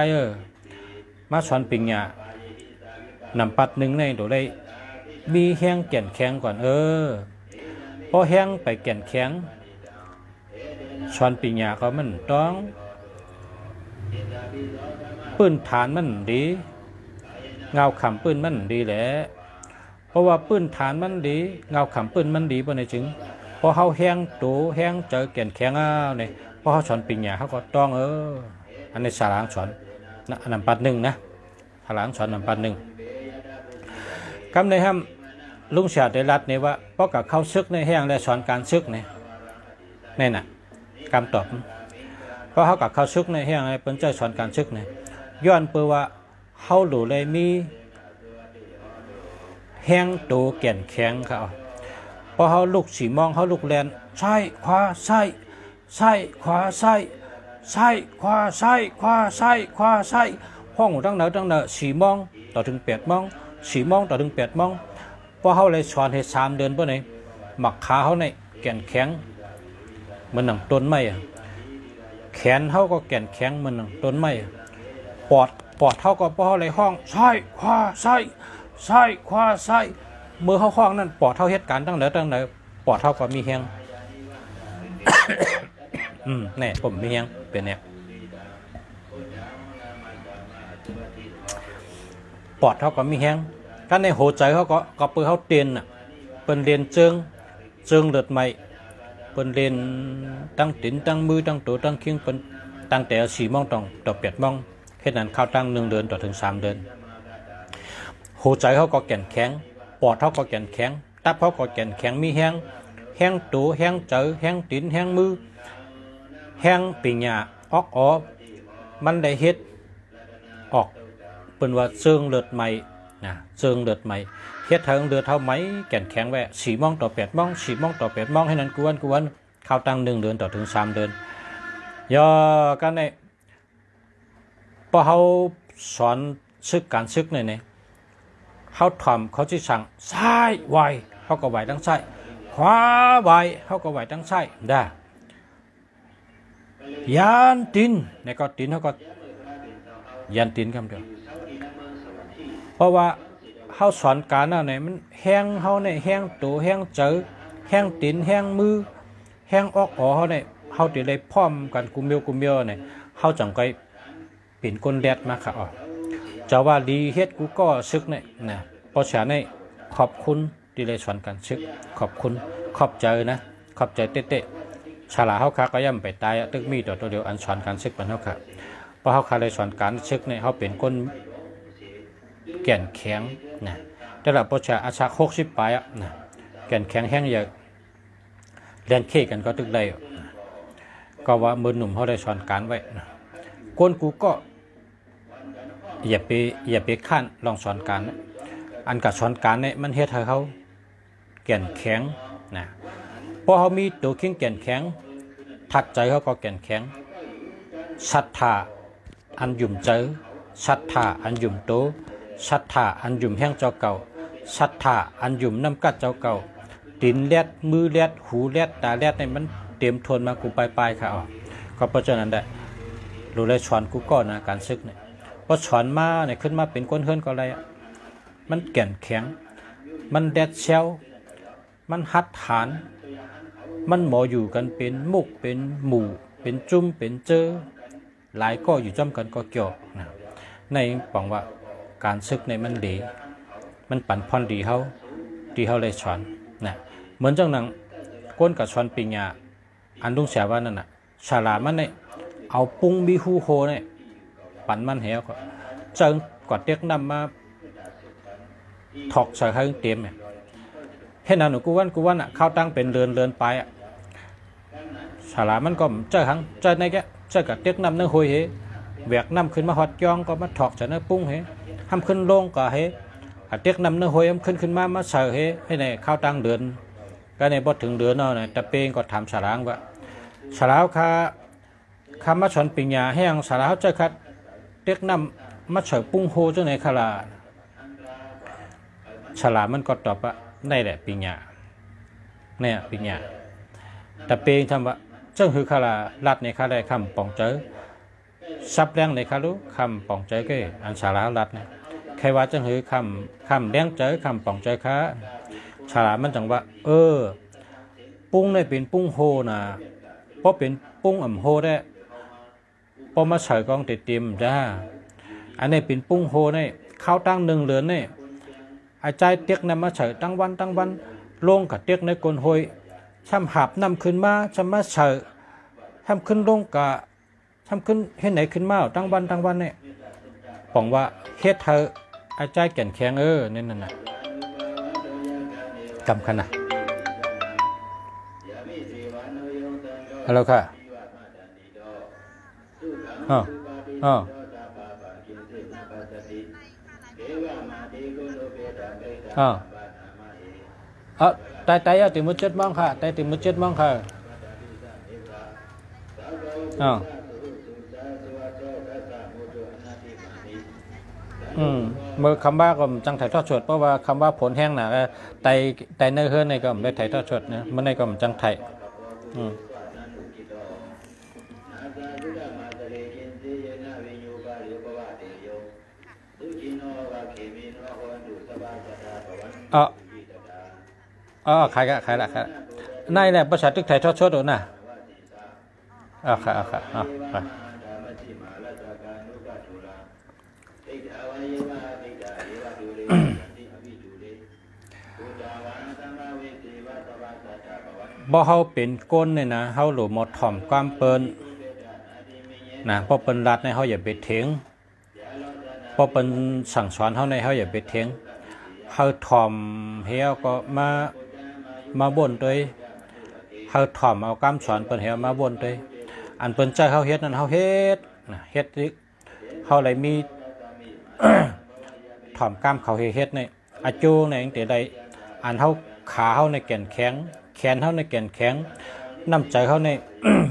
มาสอนปิญญานำปัดหนึ่งในตัวได้มีแห้งแก่นแข็งก่อนพอแห้งไปแก่นแข็งสอนปิญญาเขามันต้องปืนฐานมันดีเงาขำปืนมันดีแหละเพราะว่าปืนฐานมันดีเงาขำปืนมันดีเพราะในจึงพอเขาแห้งตูแห้งเจอแก่นแข็งเนี่ยพอเขาสอนปิญญาเขาก็ต้องอันในสารงสอนนำปัดหนึ่งนะสารงสอนนำปัดหนึ่งคำในห้ามลุงเสียได้รัดเนี่ยว่าเพราะกับเข้าซึกในแห้งและสอนการซึกเนี่ยนี่น่ะ คำตอบเพราะเขากับเขาซึกในเฮียงอะไรเป็นใจสอนการซึกเนี่ยย้อนเปื่อว่าเขาหลูเลยมีแห้งโตแก่นแข็งเขาพอเขาลุกสีมองเขาลุกแลนใช่ขวาใช่ใช่ขวาใช่ใช่ขวาใช่ขวาใช่ขวาใช่ห้องตั้งเนอสีมองต่อถึง8 โมงสีมองต่อถึง8 โมงพอเขาเลยสอนให้3 เดือนเพื่อไหนหมักขาเขาในแก่นแข็งมันหนังต้นไม้แขนเขาก็แก่นแข็งมันหนังต้นไม้ปอดเท่ากับพอเขาเลยห้องใช่ขวาใช่ใช่ขวาใช่มือเขาห้องนั่นปอดเท่าเหตุการณ์ตั้งไหนปอดเท่ากับมีแห้ง เนี่ยผมมีแห้งเป็นเนี่ยปอดเท่ากับมีแห้งกันในหัวใจเขาก็เปิดเขาเตียนน่ะเป็นเรียนเจิงเลือดใหม่เป็นเรียนตั้งตินตั้งมือตั้งตัวตั้งคิ้งเป็นตั้งแต่4 โมงต่อ8 โมงแค่นั้นเข้าตั้ง1 เดือนต่อถึง3 เดือนหัวใจเขาก็แก่นแข็งปอดเขาก็แก่นแข็งตับเขาก็แก่นแข็งมีแห้งตัวแห้งเจอแห้งตินแห้งมือแห้งปีหญ้าออกมันได้เฮ็ดออกเป็นว่าเชิงเลือดใหม่นะเชิงเลือดใหม่เฮ็ดทางเลือดเท่าไหมแก่นแข็งแวะ4 โมงต่อ8 โมง4 โมงต่อ8 โมงให้นั้นกวนเข้าตั้ง1 เดือนต่อถึง3 เดือนย่อกันในพอเขาสอนซึกการซึกเนี่ยเขาทำเขาจะสั่งซ้ายไวเขาก็ไวทั้งซ้ายขวาไวเขาก็ไวทั้งซ้ายได้ยันตินเนี่ยก็ตินเขาก็ยันตินคำเดียวเพราะว่าเขาสอนการนั่นเนี่ยมันแห้งเขาเนี่ยแห้งตัวแห้งเจอแห้งตินแห้งมือแห้งออกเขาเนี่ยเขาติดเลยพร้อมกันกุมเมียวเนี่ยเขาจังไกเป็นก้นแดดมาค่ะอ๋อจะว่าดีเฮ็ดกูก็ซึกเนี่ยนะเพราะฉะนั้นขอบคุณที่ได้สอนการซึกขอบคุณขอบใจนะขอบใจเตะฉลาเขาขาก็ย่ำไปตายตึกมีตัวเดียวอันสอนการซึกมันเขาค่ะเพราะเขาขาเลยสอนการซึกเนี่ยเขาเป็นก้นแก่นแข็งนะแต่ละประชาอาชา60 ปลายนะแก่นแข็งแห้งเยอะเรียนเค้กันก็ตึกได้ก็ว่ามือหนุ่มเขาได้สอนการไว้ก้นกูก็อย่าไปขั้นลองสอนการอันกับสอนการเนี่ยมันเฮ็ดให้เขาแก่นแข็งนะพอเขามีตัวเข่งแก่นแข็งทัดใจเขาก็แก่นแข็งศรัทธาอันยุ่มเจอศรัทธาอันยุ่มโตศรัทธาอันยุ่มแห้งเจ้าเก่าศรัทธาอันยุ่มน้ำกัดเจ้าเก่าตีนแลดมือแลดหูแลดตาแลดเนี่ยมันเตรียมทวนมากูปลายค่ะอ๋อก็เพราะฉะนั้นได้รู้เลยสอนกูก่อนนะการซึกเนี่ยพอสอนมาเนี่ยขึ้นมาเป็นก้นเฮือนก็อะไรมันแก่นแข็งมันแดดเชลมันหัดฐานมันหมออยู่กันเป็นมุกเป็นหมู่เป็นจุ่มเป็นเจอหลายก็อยู่จ้ำกันก็เกี่ยวนะในบอกว่าการซึกในมันดีมันปั่นพรดีเขาเลยสอนนะเหมือนจังหนังก้นกับสอนปิญญาอันดุงเสียว่านั่นน่ะฉลาดมันเนี่ยเอาปุ้งบีฮูโฮเนี่ยปั่นมันเหวก็เจิงกอดเด็กนำมาถอกใส่ให้เต็มเนี่ยเห็นนั้นหนูกูวันอ่ะเข้าตั้งเป็นเรือนไปอ่ะฉลาดมันก็เจอหังเจอในแกเจอกับเด็กนำเนื้อหอยเหแหวกน้ำขึ้นมาหอดยองก็มาถอกใส่เนื้อปุ้งเหห้ามขึ้นลงก็เหเด็กนำเนื้อหอยห้ามขึ้นมาใส่เหให้ในเข้าตั้งเดือนก็ในบทถึงเดือนเนาะแต่เป้งก็ทำฉลาดว่าฉลาดคำมาสอนปิญญาให้ยังฉลาดเจอคัดเด็กนำมาเฉยปุ้งโฮจังไหนขลาฉลาดมันก็ตอบว่าในแหละปิญญาเนี่ยปิญญาแต่เปงทำว่าเจ้าคือขลาลัดในข้าได้คำป่องเจอซับแรงในข้ารู้คำป่องเจอก็อันฉลาดลัดเนี่ยใครว่าเจ้าคือคำแดงเจอคำป่องเจอข้าฉลาดมันจังว่าปุ้งได้เป็นปุ้งโฮนะเพราะเป็นปุ้งอ่ำโฮได้พอมาใส่กองเต็มจ้าอันนี้เป็นปุ้งโฮเนี่ยเข้าตั้ง1 เดือนเนี่ยอาใจเตียกนำมาใส่ตั้งวันลงกับเตียกในกลหอยทำหับนำขึ้นมาทำมาใส่ทำขึ้นลงกับทำขึ้นเห็นไหนขึ้นมาตั้งวันเนี่ยบอกว่าเฮ็ดเธออาใจแก่นแข็งนี่นั่นน่ะกำขนาดฮัลโหลค่ะ อ๋ออ๋ออ๋อtay thì một chết mongค่ะtay thì một chết mongค่ะเมื่อคำว่าก็จังถ่ายทอดสดเพราะว่าคำว่าผลแห้งน่ะไตเนื้อเฮือนในก็ได้ถ่ายทอดสดนะมันในก็จังถ่ายขายละในแหละภาษาตึกไทยทอดชดน่ะค่ะไปบ่เฮาเป็นก้นเนี่ยนะเฮาหลุดหมดถ่อมความเปิ้นนะพอเปิ้นรัดในเฮาอย่าไปเถียงพอเปิ้นสั่งสอนเฮาในเฮาอย่าไปเถียงเฮาถ่อมเฮาก็มาบ่นด้วยเฮาถ่อมเอาคำสอนเปิ้นเฮามาบ่นด้วยอันเปิ้นใจเฮาเฮ็ดนั่นเฮาเฮ็ดนะเฮ็ดเฮาเลยมีถ่อมกล้ามเขาเฮ็ดในอาจูในจังแต่ใดอันเฮาขาเฮาในแก่นแข็งแขนเฮาในแก่นแข็งน้ำใจเฮาใน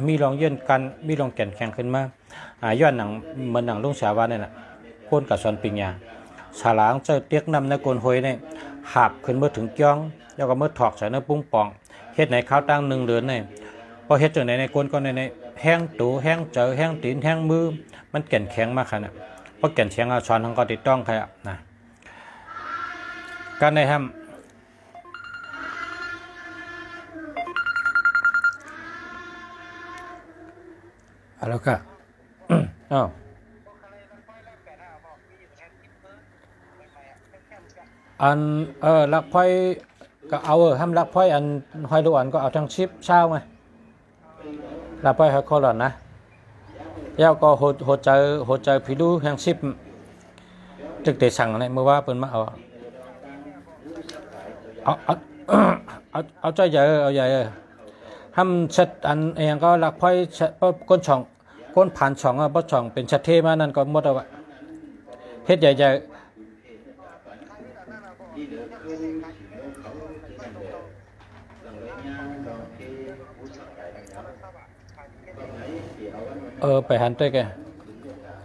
มีรองเยื่นกันมีรองแก่นแข็งขึ้นมาย้อนหนังเหมือนหนังลุงสาวาเนี่ยน่ะคนกับสอนปิงยาฉลางเจ้าเตียกนำในโกนหอยเนี่ยหาบขึ้นเมื่อถึงจ้องแล้วก็เมื่อถอกใส่เนื้อปุ้งปองเฮ็ดในข้าวตั้ง1 เดือนเนี่ยพอเฮ็ดจังในโกนก็ในแห้งตูแห้งเจอแห้งตีนแห้งมือมันแก่นแข็งมากขนาดเพราะแก่นแข็งเอาช้อนทั้งก็ติดต้องใครนะการในทำแล้วก็อันลักไพ่ก็เอาทำลักไพ่อันหอยลูกอันก็เอาทั้งชิปเช้าไงลักไพ่หอยคอหลอนนะแล้วก็โหใจผิดูแห่งชิปจึกเตะสั่งอะไรเมื่อว่าเป็นมาเอาใจใหญ่เอาใหญ่ทำชัดอันเองก็ลักไพ่ก้นช่องก้นผ่านช่องบ่ช่องเป็นชัดเทมานั่นก็หมดแล้วเฮ็ดใหญ่ไปหันด้วยแก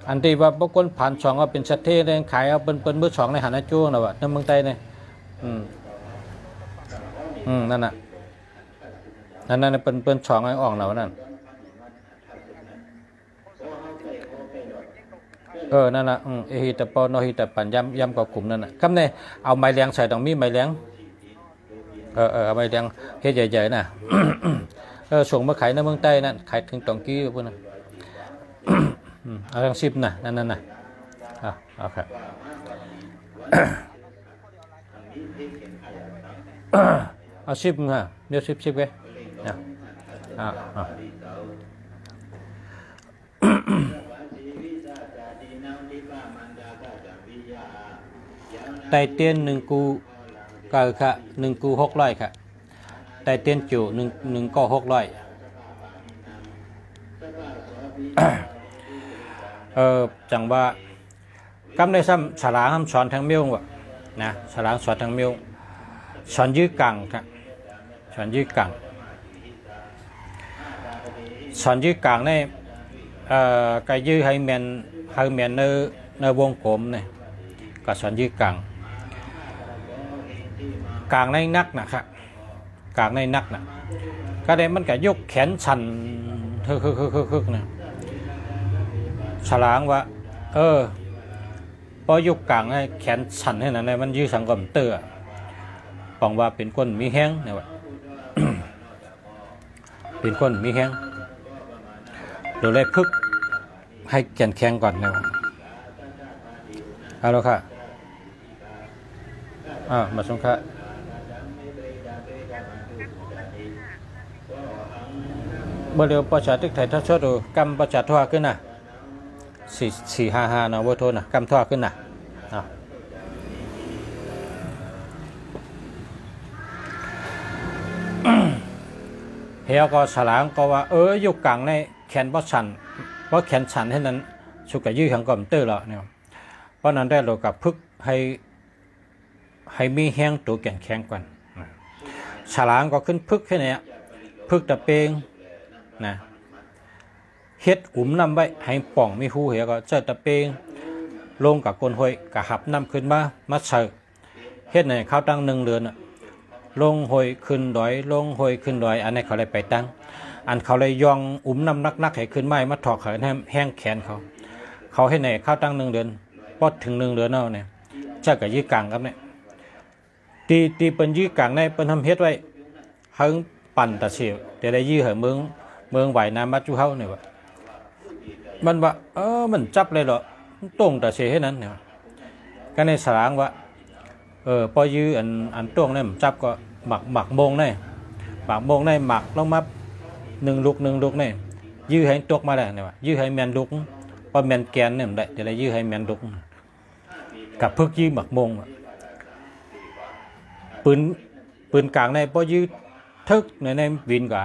อันที่ว่าก้นผ่านช่องก็เป็นชัดเทเลยขายเอาเป็นมือช่องในหันจู้นะวะในเมืองไทยเนี่ยนั่นน่ะนั่นเป็นช่องไอ้อ่องเรานั่นนั่นน่ะเอหิตะปอนอหิตะปันย้ำกับกลุ่มนั่นน่ะคำเนี่ยเอาไม้เลี้ยงใส่ตรงมีไม้เลี้ยงเอาไม้เลี้ยงเฮ็ดใหญ่ๆน่ะส่งมาขายในเมืองใต้นั่นขายถึงตองกี้พวกนั้นเอาทั้ง10น่ะนั่นน่ะเอาครับเอา10ฮะเดี๋ยว10ไว้ไตเตียน1 กูก็ค่ะ1 กู600ค่ะไตเตียนจู่1 ก็600จังว่ากำได้ซ้ำฉลางสอนทางเมียวะนะฉลางสอนทางเมียวสอนยื้อกังครับสอนยื้อกังสอนยื้อกังเนี่ยก็ยื้อให้เมียนในวงกลมเนี่ยก็สอนยื้อกังกลางในนักนะครับกลางในนักนะก็ได้มันก็ยกแขนสั่นนะฉลางว่าพอยกกลางให้แขนสั่นให้นั้นมันยื้อสังกมเตอปองว่าเป็นก้นมีแห้งเนี่ยวะ เป็นก้นมีแห้งเดี๋ยวเลยพึกให้แขนแข็งก่อนเนี่ยวะเอาละค่ะมาส่งค่ะเมื่อเร็วประชาธิปไตยถ้าชดดูกำประชาทั่วขึ้นนะ455นะเวอร์โทนะกำทั่วขึ้นนะเฮียก็ฉลางก็ว่ายุคกลางในแขนบ่ชัน ราะแขนฉันให้นั้นสุกยื้อขังก่อมเตอร์แล้วเนี่ยเพราะนั้นได้เรากับพึกให้มีแห้งตัวแก่นแข็งกว่าฉลามก็ขึ้นพึกแค่นี้พึกตะเปงนะเฮ็ดอุ่มน้ำไว้ให้ป่องมีหูเหี่ยก็เจอตะเปงลงกับก้นห้อยกับหับน้ำขึ้นมาเสิร์ฟเฮ็ดในข้าวตั้ง1 เดือนลงห้อยขึ้นดอยลงห้อยขึ้นดอยอันนี้เขาเลยไปตั้งอันเขาเลยยองอุ่มน้ำนักให้ขึ้นไม้มาถอกให้แห้งแขนเขาให้ในข้าวตั้ง1 เดือนพอถึง1 เดือนเอาเนี่ยเจ้ากับยื้อกลางครับเนี่ยตีเป็นยื้อกลางในเป็นทำเฮ็ดไว้หึงปั่นตะเสียวแต่ได้ยื้อเหเมืองไหวน้ำมัดจุเฮาเนี่ยวะมันว่ามันจับเลยเหรอตรงตะเสียให้นั้นเนี่ยก็ในสลางว่าพอยื้ออันตรงเนี่ยจับก็หมักโมงเนี่ยหมักลงมา1 ลูกเนี่ยยื้อให้ตกมาได้เนี่ยวะยื้อให้แมนลุกพอแมนแกนเนี่ยได้จะได้ยื้อให้แมนลุกกับพึกยื้อหมักโมงปืนกลางในพอยื้อทึกในวินกว่า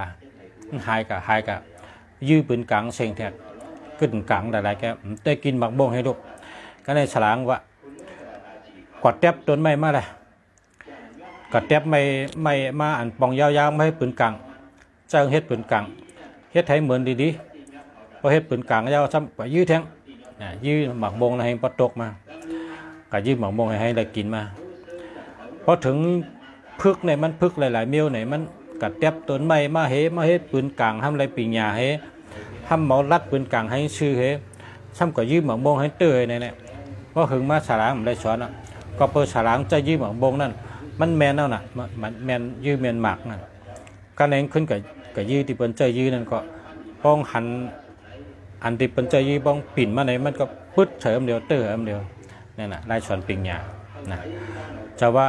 หายกับยื้อปืนกลางเซ็งแท้ขึ้นกลางหลายๆแกได้กินหมักโมงให้ลูกก็ในฉลางว่ากอดแทบต้นไม้มาเลยกอดแทบไม่มาอันปองยาวๆไม่ให้ปืนกลางเจ้าเฮ็ดปืนกลางเฮ็ดให้เหมือนดีๆพอเฮ็ดปืนกลางยาวซ้ำก็ยื้อแทงยื้อหมักโมงให้ปตกมาก็ยื้อหมักโมงให้ได้กินมาพอถึงพึกในมันพึกหลายๆเมียวไหนมันกัดแทบต้นไม้มาเฮ็ดปืนกลางทำอะไรปีญาเฮทำหมอรัดปืนกลางให้ชื่อเฮซ้ำก็ยื้อหมักโมงให้เตยเนี่ยเพราะหึงมาฉลามได้สอนก็เปิดฉลามจะยื้อหมักโมงนั่นมันแมนนั่นน่ะมันแมนยื้อแมนหมักนั่นการเองขึ้นกับยื้อที่เป็นใจยื้อนั่นก็ป้องหันอันที่เป็นใจยื้อป้องปิ่นมาไหนมันก็ปึ๊ดเฉยเดียวเตยเดียวนี่นน่ะไล่สอนปิงยานะจะว่า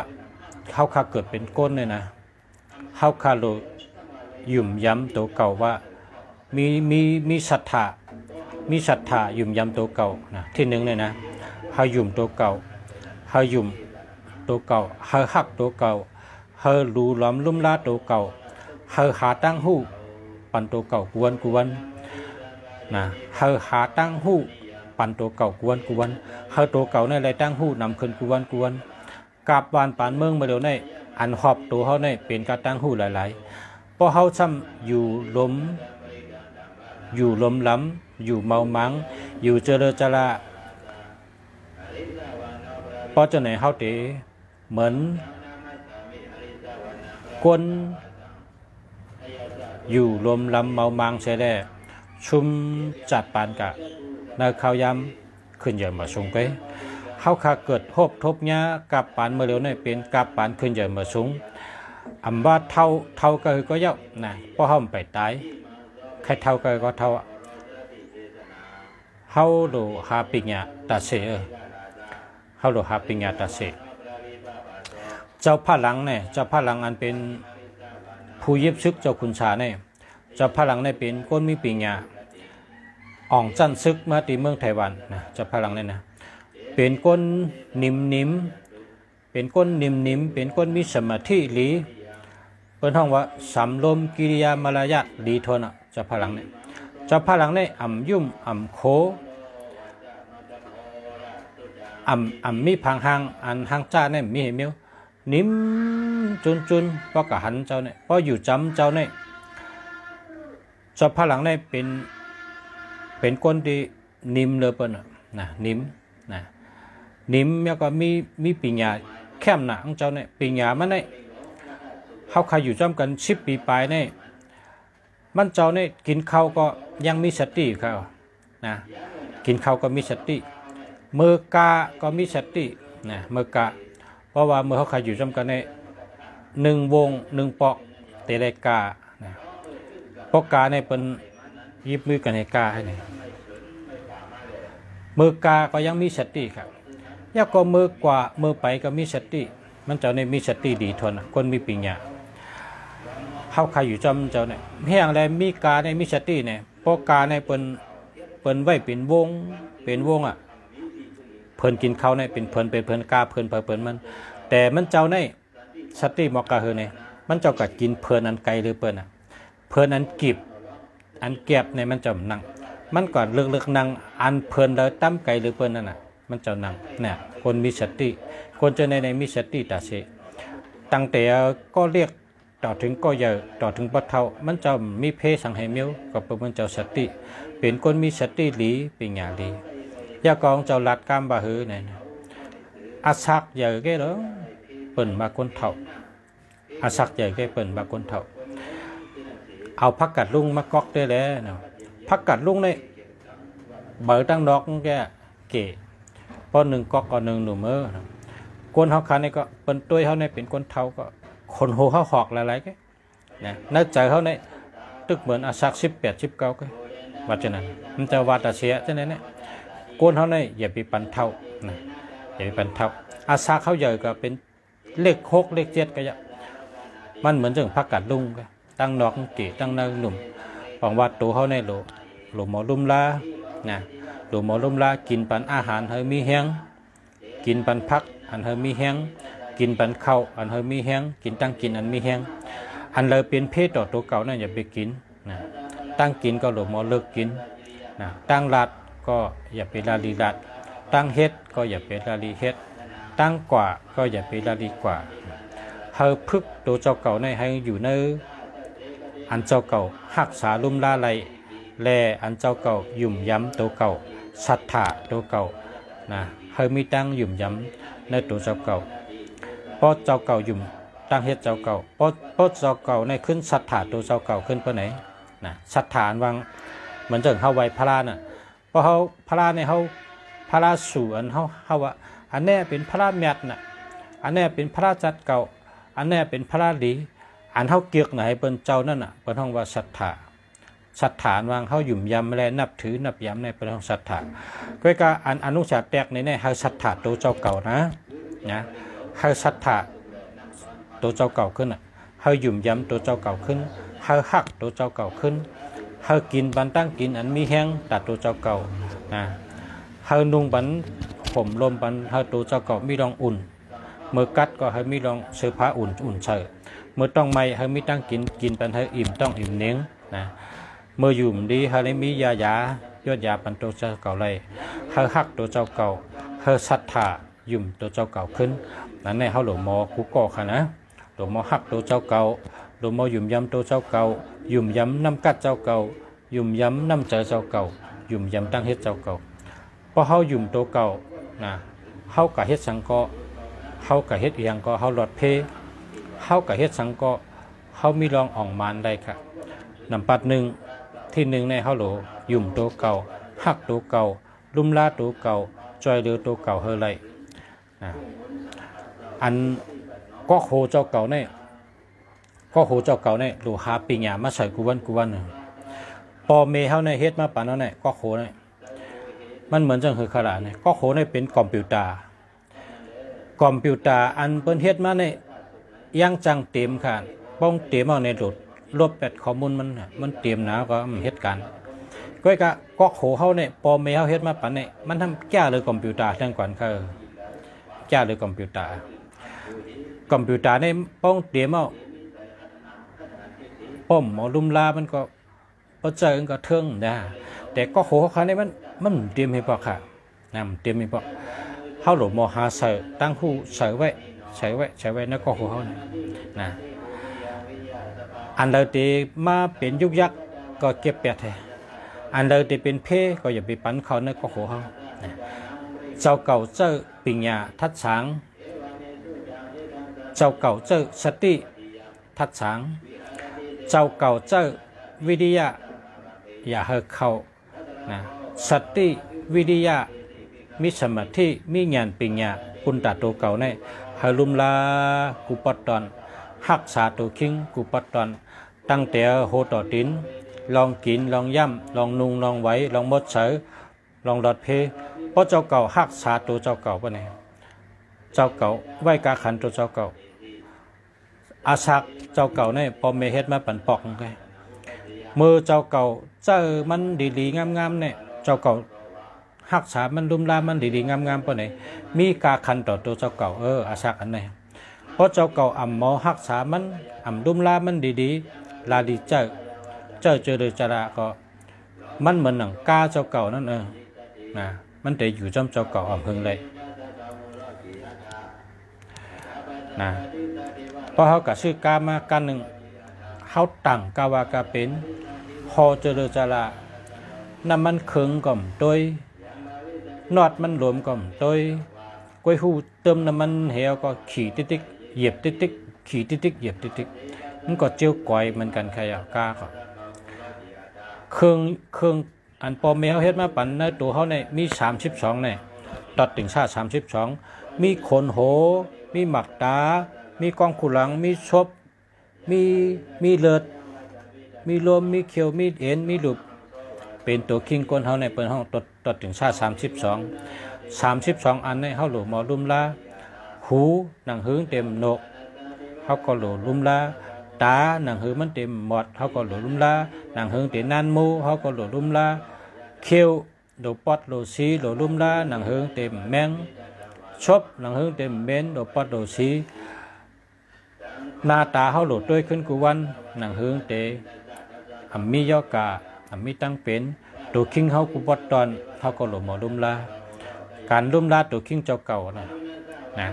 เขาข้าเกิดเป็นก้นเลยนะเขาข้าโลยุ่มย้ำตัวเก่าว่ามีศรัทธายุ่มย้ำตัวเก่านะที่1เลยนะเขายุ่มตัวเก่าเขายุ่มตัวเก่าเขาหักตัวเก่าเขารูล้อมลุ่มล้าตัวเก่าเขาหาตั้งหู้ปั่นตัวเก่ากวนนะเขาหาตั้งหู้ปั่นตัวเก่ากวนเขาตัวเก่าในไรตั้งหู้นำขึ้นกวนกาบวานปานเมืองมาเดี๋ยวในอันหอบตัวเขาในเป็นการตั้งหู้หลายๆเพราะเขาซ้ำอยู่ล้มล้ำอยู่เมามังอยู่เจริญจราเพราะจะไหนเขาเตเหมือนก้นอยู่ลมลำเมามังเสียได้ชุมจัดปานกะในข้าวยำขึ้นเยอะมาสูงไปเขาขาเกิดทบเนี้ยกับปานเมื่อเร็วนี่เป็นกับปานขึ้นเยอะมาสูงอันว่าเท่าก็เยอะนะเพราะเขาไปตายใครเท่าก็เท่าเขาดูหาปิญญาตาเสเขาดูหาปิญญาตาเสเจ้าพระหลังเนี่ยเจ้าพระหลังอันเป็นผู้เย็บซึกเจ้าขุนชาเนี่ยเจ้าพระหลังเนี่ยเป็นก้นมีปิญญาอ่องจันซึกมาตีเมืองไต้หวันนะเจ้าพระหลังเนี่ยนะเป็นก้นนิ่มเป็นก้นนิ่มเป็นก้นมีสมาธิหลีเป็นห้องว่าสำลมกิริยามารยาทดีทนเจ้าพระหลังเนี่ยเจ้าพระหลังเนี่ยอ่ำยุ่มอ่ำโคอ่ำมีพังหางอันหางจ้าเนี่ยมีเห็นมั้ยนิ่มจุนเพราะกะหันเจ้าเนี่ยเพราะอยู่จำเจ้าเนี่ยเจ้าพระหลังเนี่ยเป็นคนที่นิ่มเลยเปิ้นนะนิ่มแล้วก็มีปิญญาแค้มหนังเจ้าเนี่ยปิญญามันเนี่ยเขาใครอยู่จำกัน10 ปีปลายเนี่ยมันเจ้าเนี่ยกินข้าวก็ยังมีสติเขานะกินข้าวก็มีสติมือกาก็มีสตินะมือกาเพราะว่าเมื่อเขาใครอยู่จำกันใน1 วง 1 ปอกเตะได้กานะปอกกาในเป็นยิบมือกันให้กาให้เนี่ยมือกาก็ยังมีสติครับยากก็มือกว่ามือไปก็มีสติมันเจ้าในมีสติดีทนคนมีปิญญาเขาใครอยู่จำเจ้าเนี่ยแห้งอะไรมีกาในมีสติเนี่ยปอกกาในเป็นไว้เป็นวงอ่ะเพิ่นกินข้าวเนี่ยเป็นเพิ่นกาเพิ่นมันแต่มันเจ้าในสติมอกาเฮเนี่ยมันเจ้าก็กินเพิ่นอันไกลหรือเพิ่นอันกิบอันแก็บเนี่ยมันจะนั่ง มันก่อนเลือกนั่งอันเพลินเลยตั้มไก่หรือเพลินนั่นน่ะมันเจ้านั่งเนี่ยคนมีสติคนจะในมีสติตาเสตั้งแต่ก็เรียกต่อถึงก็เยอะต่อถึงปัทเทามันจะมีเพสังเหมียวกับมันเจ้าสติเป็นคนมีสติหลีเป็นอย่างดียากองเจ้าลัดกามบาหือเนี่ยอาศักเยอะแก่แล้วเปิ่นมาคนเท่าอาศักเยอะแก่เปิ่นมาคนเท่าเอาพักกัดลุงมาก๊อกได้แล้วเนาะพักกัดลุงเนี่ยเบอร์ตั้งดอกแกเก๋พอหนึ่งก๊อกก็หนึ่งหนุ่มคนเขาคันนี่ก็เป็นตัวเขาเนี่ยเป็นคนเท่าก็คนหูเขาหอกหลายๆก็นะน่าใจเขาเนี่ยตึกเหมือนอาศัก18-19ก็ว่าฉะนั้นมันจะวาดเสียฉะนั้นเนี่ยคนเขาเนี่ยอย่าไปปั่นเท่านะอย่าไปปั่นเท่าอาศักเขาใหญ่ก็เป็นเลข6เลข7ก็จะมันเหมือนจังพักกัดลุงก็ตั้งนอกเก๋ตั้งนางหนุ่มของวัดตัวเขาในหลหมอลุ่มลานะหลหมอลุ่มลากินปันอาหารเฮมีแห้งกินปันพักอันเฮมีแห้งกินปันข้าวอันเฮมีแห้งกินตั้งกินอันมีแห้งอันเลยเป็นเพศต่อตัวเก่านั่นอย่าไปกินนะตั้งกินก็หลหมอเลิกกินนะตั้งลาดก็อย่าไปลาลีลาดตั้งเฮ็ดก็อย่าไปลาลีเฮ็ดตั้งกว่าก็อย่าไปลาลีกว่าเฮพึกตัวเจ้าเก่าในให้อยู่ในอันเจ้าเก่าหักษาลุ่มลาไหลแลอันเจ้าเก่ายุ่มย้ำตัวเก่าศรัทธาตัวเก่านะเฮมีตั้งยุ่มย้ำในตัวเจ้าเก่าเพราะเจ้าเก่ายุ่มตั้งเฮ็ดเจ้าเก่าเพราะเจ้าเก่าในขึ้นศรัทธาตัวเจ้าเก่าขึ้นเพราะไหนนะศรัทธาวังเหมือนจังเฮาไว้พระน่ะเพราะเฮาพระในเฮาพระสู่อันเฮาว่าอันนี้เป็นพระแมทน่ะอันนี้เป็นพระจัดเก่าอันนี้เป็นพระดีอันเฮาเกียกไหนเป็นเจ้านั่นน่ะเป็นห้องว่าศรัทธาศรัทธาวางเฮาหยุ่มยำและนับถือนับยำในเป็นห้องศรัทธาก็การอันอนุชาแตกในเฮาศรัทธาตัวเจ้าเก่านะเฮาศรัทธาตัวเจ้าเก่าขึ้นเฮาหยุ่มยำตัวเจ้าเก่าขึ้นเฮาหักตัวเจ้าเก่าขึ้นเฮากินบันตั้งกินอันมีแห้งตัดตัวเจ้าเก่าเฮานุ่งบันผมลมบันเฮาตัวเจ้าเก่ามีรองอุ่นเมื่อกัดก็เฮามีรองเสื้อผ้าอุ่นเฉยเมื่อต้องไม่เฮามีตั้งกินปันเฮาอิ่มต้องอิ่มเน้งนะเมื่ออยู่ดีเฮาได้มียายอดยาปันตัวเจ้าเก่าเลยเฮาหักตัวเจ้าเก่าเฮาศรัทธายุ่มตัวเจ้าเก่าขึ้นนั่นในเฮาหลวงหมอกุก่อค่ะนะหลวงหมอหักตัวเจ้าเก่าหลวงหมอยุ่มย้ำตัวเจ้าเก่ายุ่มย้ำน้ำกัดเจ้าเก่ายุ่มย้ำน้ำเจอเจ้าเก่ายุ่มย้ำตั้งเฮ็ดเจ้าเก่าพอเฮายุ่มตัวเก่านะเฮากะเฮ็ดสังก็เฮากะเฮ็ดเอียงก็เฮาหลอดเพเฮากะเฮ็ดสังก็เฮามีรองอ่องมานได้ค่ะนำปัดหนึ่งที่หนึ่งในเฮาโหลยุ่มตัวเก่าหักตัวเก่าลุ่มลาตัวเก่าจอยเรือตัวเก่าเฮอไรอันก็โหเจ้าเก่าเนี่ยก็โหเจ้าเก่าเนี่ยดูหาปีหยามาใส่กูวันพอเมเฮาในเฮ็ดมาป่านนั้นเนี่ยก็โหเนี่ยมันเหมือนจังคือขนาดเนี่ยก็โหเนี่ยเป็นคอมพิวเตอร์อันเปิ้นเฮ็ดมาเนี่ยยังจังเต็มค่ะป้องเต็มเอาในลบแปดข้อมูลมันเต็มหนาก็เฮ็ดกันก็โหเฮาเนี่ยพอเมเฮาเฮ็ดมาป่านเนี่ยมันทำแก้เลยคอมพิวเตอร์ทั้งก่อนคือแก้เลยคอมพิวเตอร์เนี่ยป้องเต็มเอาป้อมหมอลุ่มลามันก็ปัจจัยก็เทิงนะแต่ก็โหเขาเนี่ยมันเตรียมให้พอค่ะนะเตรียมให้พอเฮาหลบหมอหาใส่ตั้งคู่ใส่ไว้แล้วก็โหเฮานะอันใดที่มาเป็นยุกยักก็เก็บแปดแท้อันใดที่เป็นเพก็อย่าไปปั่นเขาแล้วก็โหเฮาเจ้าเก่าเจ้าปิญญาทัดสางเจ้าเก่าเจ้าสติทัดสางเจ้าเก่าเจ้าวิทยาอย่าเฮเข้านะสติวิทยามิสมาธิมีญาณปิญญาคุณตัดตัวเก่าในเฮลุมลากุปัตตอนหักษาตัวคิงกุปัตตอนตั้งแต่โหต่อตินลองกินลองย่ำลองนุงลองไว้ลองมดเสือลองหลอดเพเพราะเจ้าเก่าหักษาตัวเจ้าเก่าปะเนี่ยเจ้าเก่าไหวกาขันตัวเจ้าเก่าอาศักเจ้าเก่าเนี่ยพอเมเฮ็ดมาปั่นปอกไงมือเจ้าเก่าเจอมันดีๆงามๆเนี่ยเจ้าเก่าหักษามันลุ่มลามันดีๆงามๆปะเนี่ยมีกาขันต่อตัวเจ้าเก่าอาศักอันไหนเพราะเจ้าเก่าอ่ำหมอหักษามันอ่ำลุ่มลามันดีๆลาดีเจอเลยจระก็ มันเหมือนหนังก้าเจ้าเก่านั่นนะมันแต่อยู่จำเจ้าเก่าอ่ำพึงเลยนะพอเขากะชื่อกามากันหนึ่งเขาตั้งกาวากาเป็นพอเจริญจาระน้ำมันเคืองก่อมโดยนอดมันหลวมก่อมโดยกล้วยหูเติมน้ำมันเหวก็ขี่ติ๊กเหยียบติ๊กขี่ติ๊กเหยียบติ๊กมันก็เจียวก่อยเหมือนกันใครกาก็เครื่องอันปอมเมเขาเฮ็ดมาปั่นในตัวเขาเนี่ยมี32เนี่ยตัดถึงชา32มีขนโหมีหมักตามีกองขุหลังมีชบมีเลือดมีลมมีเขียวมีเอ็นมีหลุบเป็นตัวคิงก้นเขาในเปิดห้องตัดถึงชา32อันในเขาหลุมหมอลุ่มลาหูหนังหื้อเต็มโหนกเขาก็หลุมลุ่มลาตาหนังหื้อมันเต็มหมดเขาก็หลุมลุ่มลาหนังหื้อเต็มนันมูเขาก็หลุมลุ่มลาเขียวโดปอดโดซีโดลุ่มลาหนังหื้อเต็มแมงชบหนังหื้อเต็มเบนโดปอดโดซีหน้าตาเขาหลุดด้วยขึ้นกุวันหนังหื้อเตมียอกามีตั้งเป็นตัวคิงเขากุบดตอนเขาก็หลุมหมอลุ่มลาการลุ่มลาตัวคิงเจ้าเก่านะ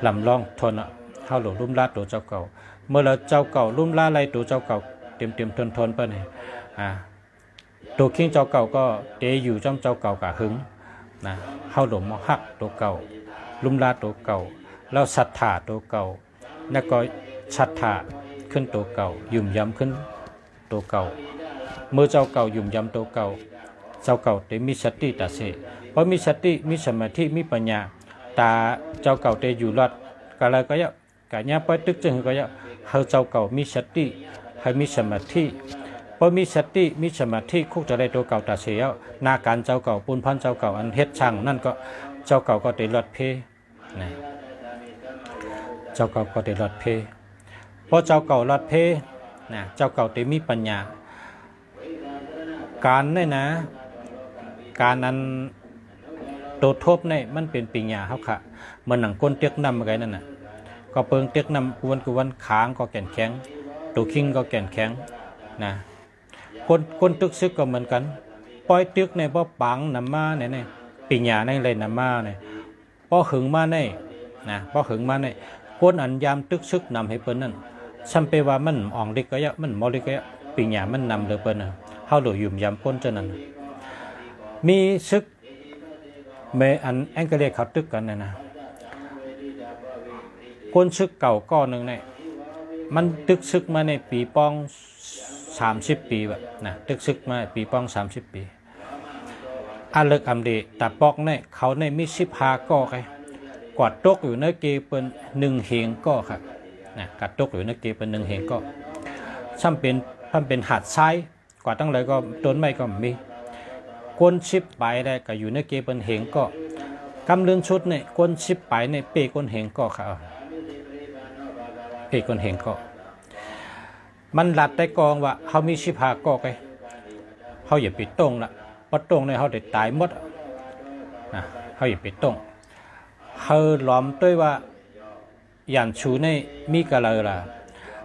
ลำลองทนเขาหลุมลุ่มลาตัวเจ้าเก่าเมื่อเราเจ้าเก่าลุ่มลาอะไรตัวเจ้าเก่าเต็มทนไปเนี่ยตัวคิงเจ้าเก่าก็เตอยู่จ้ำเจ้าเก่ากะหึงนะเขาหลุมมอหักตัวเก่าลุ่มลาตัวเก่าแล้วศรัทธาตัวเก่าแล้วก็ศรัทธาขึ้นตัวเก่ายุ่มย้ำขึ้นตัวเก่าเมื่อเจ้าเก่ายุ่มย้ำตัวเก่าเจ้าเก่าเตมีสติตาเสเพราะมีสติมีสมาธิมีปัญญาตาเจ้าเก่าเตอยู่รอดกะไรก็ยะกะเนี้ยไปตึกจึงก็ยะเขาเจ้าเก่ามีสติให้มีสมาธิพอมีสติมีสมาธิคุกจะได้ตัวเก่าตาเสียนาการเจ้าเก่าปุนพันเจ้าเก่าอันเฮ็ดช่างนั่นก็เจ้าเก่าก็เตลอดเพนะเจ้าเก่าก็เตลอดเพพอเจ้าเก่าลอดเพนะเจ้าเก่าเตมีปัญญาการเนี่ยนะการนั้นตัวทบเนี่ยมันเป็นปัญญาเขาค่ะเหมือนหนังก้นเตียกนำอะไรนั่นน่ะก็เปิงเตียกนำกวนขางก็แก่นแข็งตัวคิงก็แก่นแข็งนะคนตึกซึกก็เหมือนกันปล่อยตึกในเพราะปังนำมาเนี่ยปัญญาในเลยนำมาเนี่ยเพราะหึงมาเนี่ยนะเพราะหึงมาเนี่ยคนอันยามตึกซึกนำให้เปิ้นนั่นซัมเปว่ามันอ่องเล็กก็ยะมันมอเล็กก็ยะปัญญามันนำเลยเปิ้นเฮาหลุยุ่มยำก้นเจ้านั้นมีซึกเมอันแองเกเลียเขาตึกกันนะคนซึกเก่าก้อนหนึ่งเนี่ยมันตึกซึกมาในปีป้อง30 ปีแบบนะตึกซึกมาปีป้อง30 ปีอาเลิกอัมเดตาปอกเนี่ยเขาในมิ15ก้อไงกอดตกอยู่ในเกเป็น1 เหงก้อครับนะกัดตกอยู่ในเกเป็น1 เหงก้อซ้ำเป็นหาดทรายกว่าตั้งเลยก็ต้นไม้ก็มีก้นชิบไปได้ก็อยู่ในเกเป็นเหงก้อกำเรื่องชุดเนี่ยก้นชิบไปเนี่ยเปก้นเหงก้อครับเปก้นเหงก้อมันหลัดได้กองว่าเขามี15ก้อไงเขาอย่าไปตรงละเพราะตรงเนี่ยเขาได้ตายหมดนะเขาอย่าไปตรงเขาล้อมด้วยว่าอย่างชูในมีกะเลยล่ะ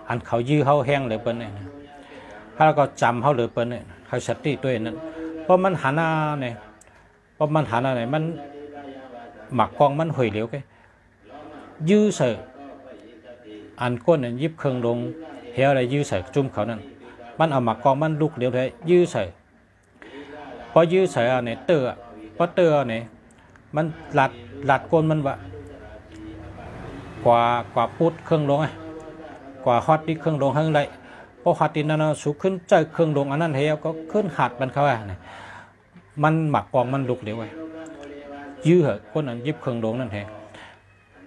อันเขายื้อเขาแห้งเลยเปิ้ลเนี่ยถ้าเราก็จำเขาเลยเปิ้ลเนี่ยเขาสติตัวนั้นเพราะมันหาหน้าเนี่ยเพราะมันหาหน้าเนี่ยมันหมักกองมันห่วยเหลวแกยื้อเสยอันก้นเนี่ยยิบเครื่องลงเหี้ยอะไรยื้อเสยจุ่มเขานั่นมันเอาหมักกองมันลุกเหลวเลยยื้อเสยพอยื้อเสยเนี่ยเตอร์พอเตอร์เนี่ยมันหลัดก้นมันว่ากว่าพุดเครื่องลงไงกว่าฮอตที่เครื่องลงข้างไรพอฮอตที่นั่นสูงขึ้นใจเครื่องลงอันนั้นเหี้ยก็ขึ้นหัดมันเข้าไปเนี่ยมันหมักกองมันลุกเหลวไงยื้อเหอะก้นอันยิบเครื่องลงนั่นเอง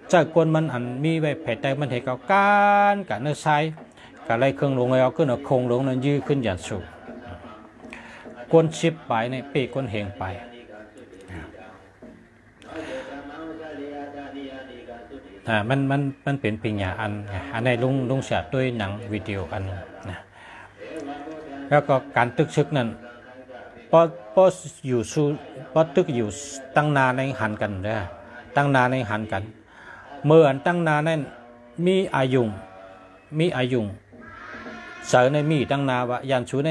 ใจก้นมันอันมีไว้แผลใจมันเห็นเขาการกับเนื้อไซกับไรเครื่องลงเอาขึ้นเอาโครงลงนั้นยื้อขึ้นอย่างสูงก้นชิบไปในเปก้นเหงไปมันเป็นปัญญาอันในลุงเสียด้วยหนังวิดีโออันนะแล้วก็การตึกชึกนั้นพออยู่พอตึกอยู่ตั้งนาในหันกันนะตั้งนาในหันกันเมื่ออันตั้งนานั้นมีอายุงเสยในมีตั้งนาว่ายันชูใน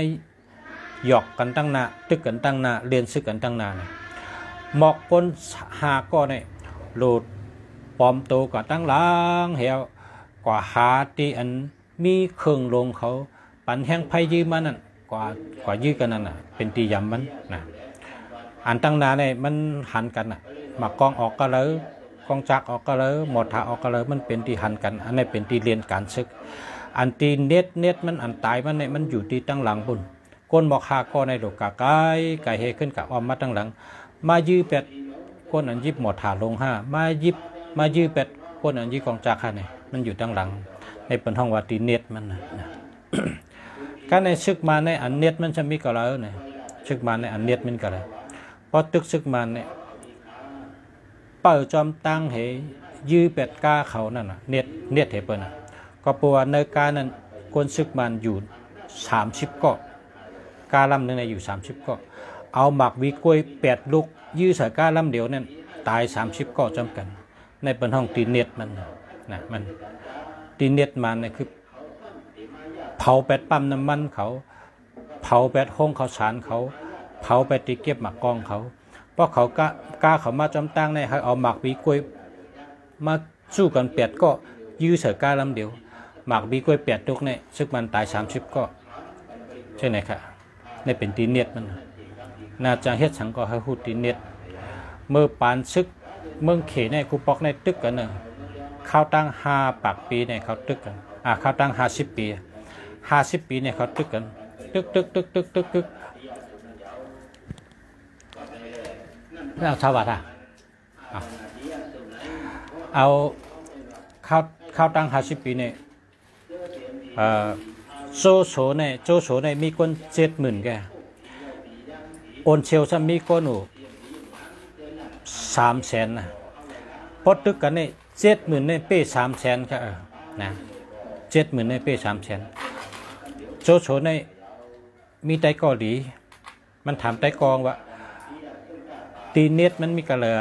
หยอกกันตั้งหน้าตึกกันตั้งหน้าเรียนซึกกันตั้งหน้าหมอกคนหาก็เนี่ยโหลดปอมโตก็ตั้งหลังเหี่ยวกว่าหาที่อันมีเครื่องลงเขาปันแห้งไพ่ยืมมันนั่นกว่ายื้อกันนั่นน่ะเป็นตียำมันนะอันตั้งหน้าเนี่ยมันหันกันน่ะมากองออกก็เลยกองจักออกก็เลยหมดถาออกก็เลยมันเป็นตีหันกันอันนี้เป็นตีเรียนการซึกอันตีเน็ตมันอันตายมันเนี่ยมันอยู่ที่ตั้งหลังบุญก้นบอกหาก็ในโลกกไก่เฮขึ้นกับออมมาตั้งหลังมายื้อเป็ดก้นอันยิบหมดถาลงห้ามายื้อเป็ดก้นอันยิบกองจักค่ะเนี่ยมันอยู่ตั้งหลังในเป็นห้องว่าตีเน็ตมันนะการในซึกมาในอันเน็ตมันจะมีก็แล้วเนี่ยซึกมาในอันเน็ตมันก็เลยพอตึกซึกมาเนี่ยเปิดจอมตั้งเหยื้อเป็ดกาเขานั่นน่ะเน็ตเหเปิลน่ะก็ปัวในการนั้นคนซึกมันอยู่30ก็กาลำหนึ่งในอยู่30ก็เอาหมักวิกล้วย8ลูกยื้อใส่กาลำเดียวนั่นตาย30ก็จำกันในเป็นห้องตีเน็ตมันนะมันตีเน็ตมันเนี่ยคือเผาแปดปั๊มน้ำมันเขาเผาแปดห้องเขาสารเขาเผาแปดตีเก็บหมักกองเขาเพราะเขากล้าเขามาจำตั้งในให้เอาหมักวิกล้วยมาสู้กัน8ก็ยื้อใส่กาลำเดียวหมักวิกล้วย8ลูกเนี่ยซึกมันตาย30ก็ใช่ไหมครับในเป็นตีเน็ตมันน่าจะเฮ็ดสังก็ให้หูตีเน็ตเมื่อปานซึกเมืองเขในคูปอกในตึกกันน่ะเข้าตั้ง5 ปากปีเนี่ยเขาตึกกันเข้าตั้ง50 ปีเนี่ยเขาตึกกันตึกแล้วชาวบ้านเอาเข้าตั้ง50 ปีเนี่ยโจโฉเนี่ยมีคน70,000แกโอนเชลซัมมีคนอยู่300,000นะพอตึกกันเนี่ย70,000เนี่ยเป้300,000ค่ะนะ70,000เนี่ยเป้300,000โจโฉเนี่ยมีไตกอดีมันถามไตกองว่าตีเน็ตมันมีกันเลย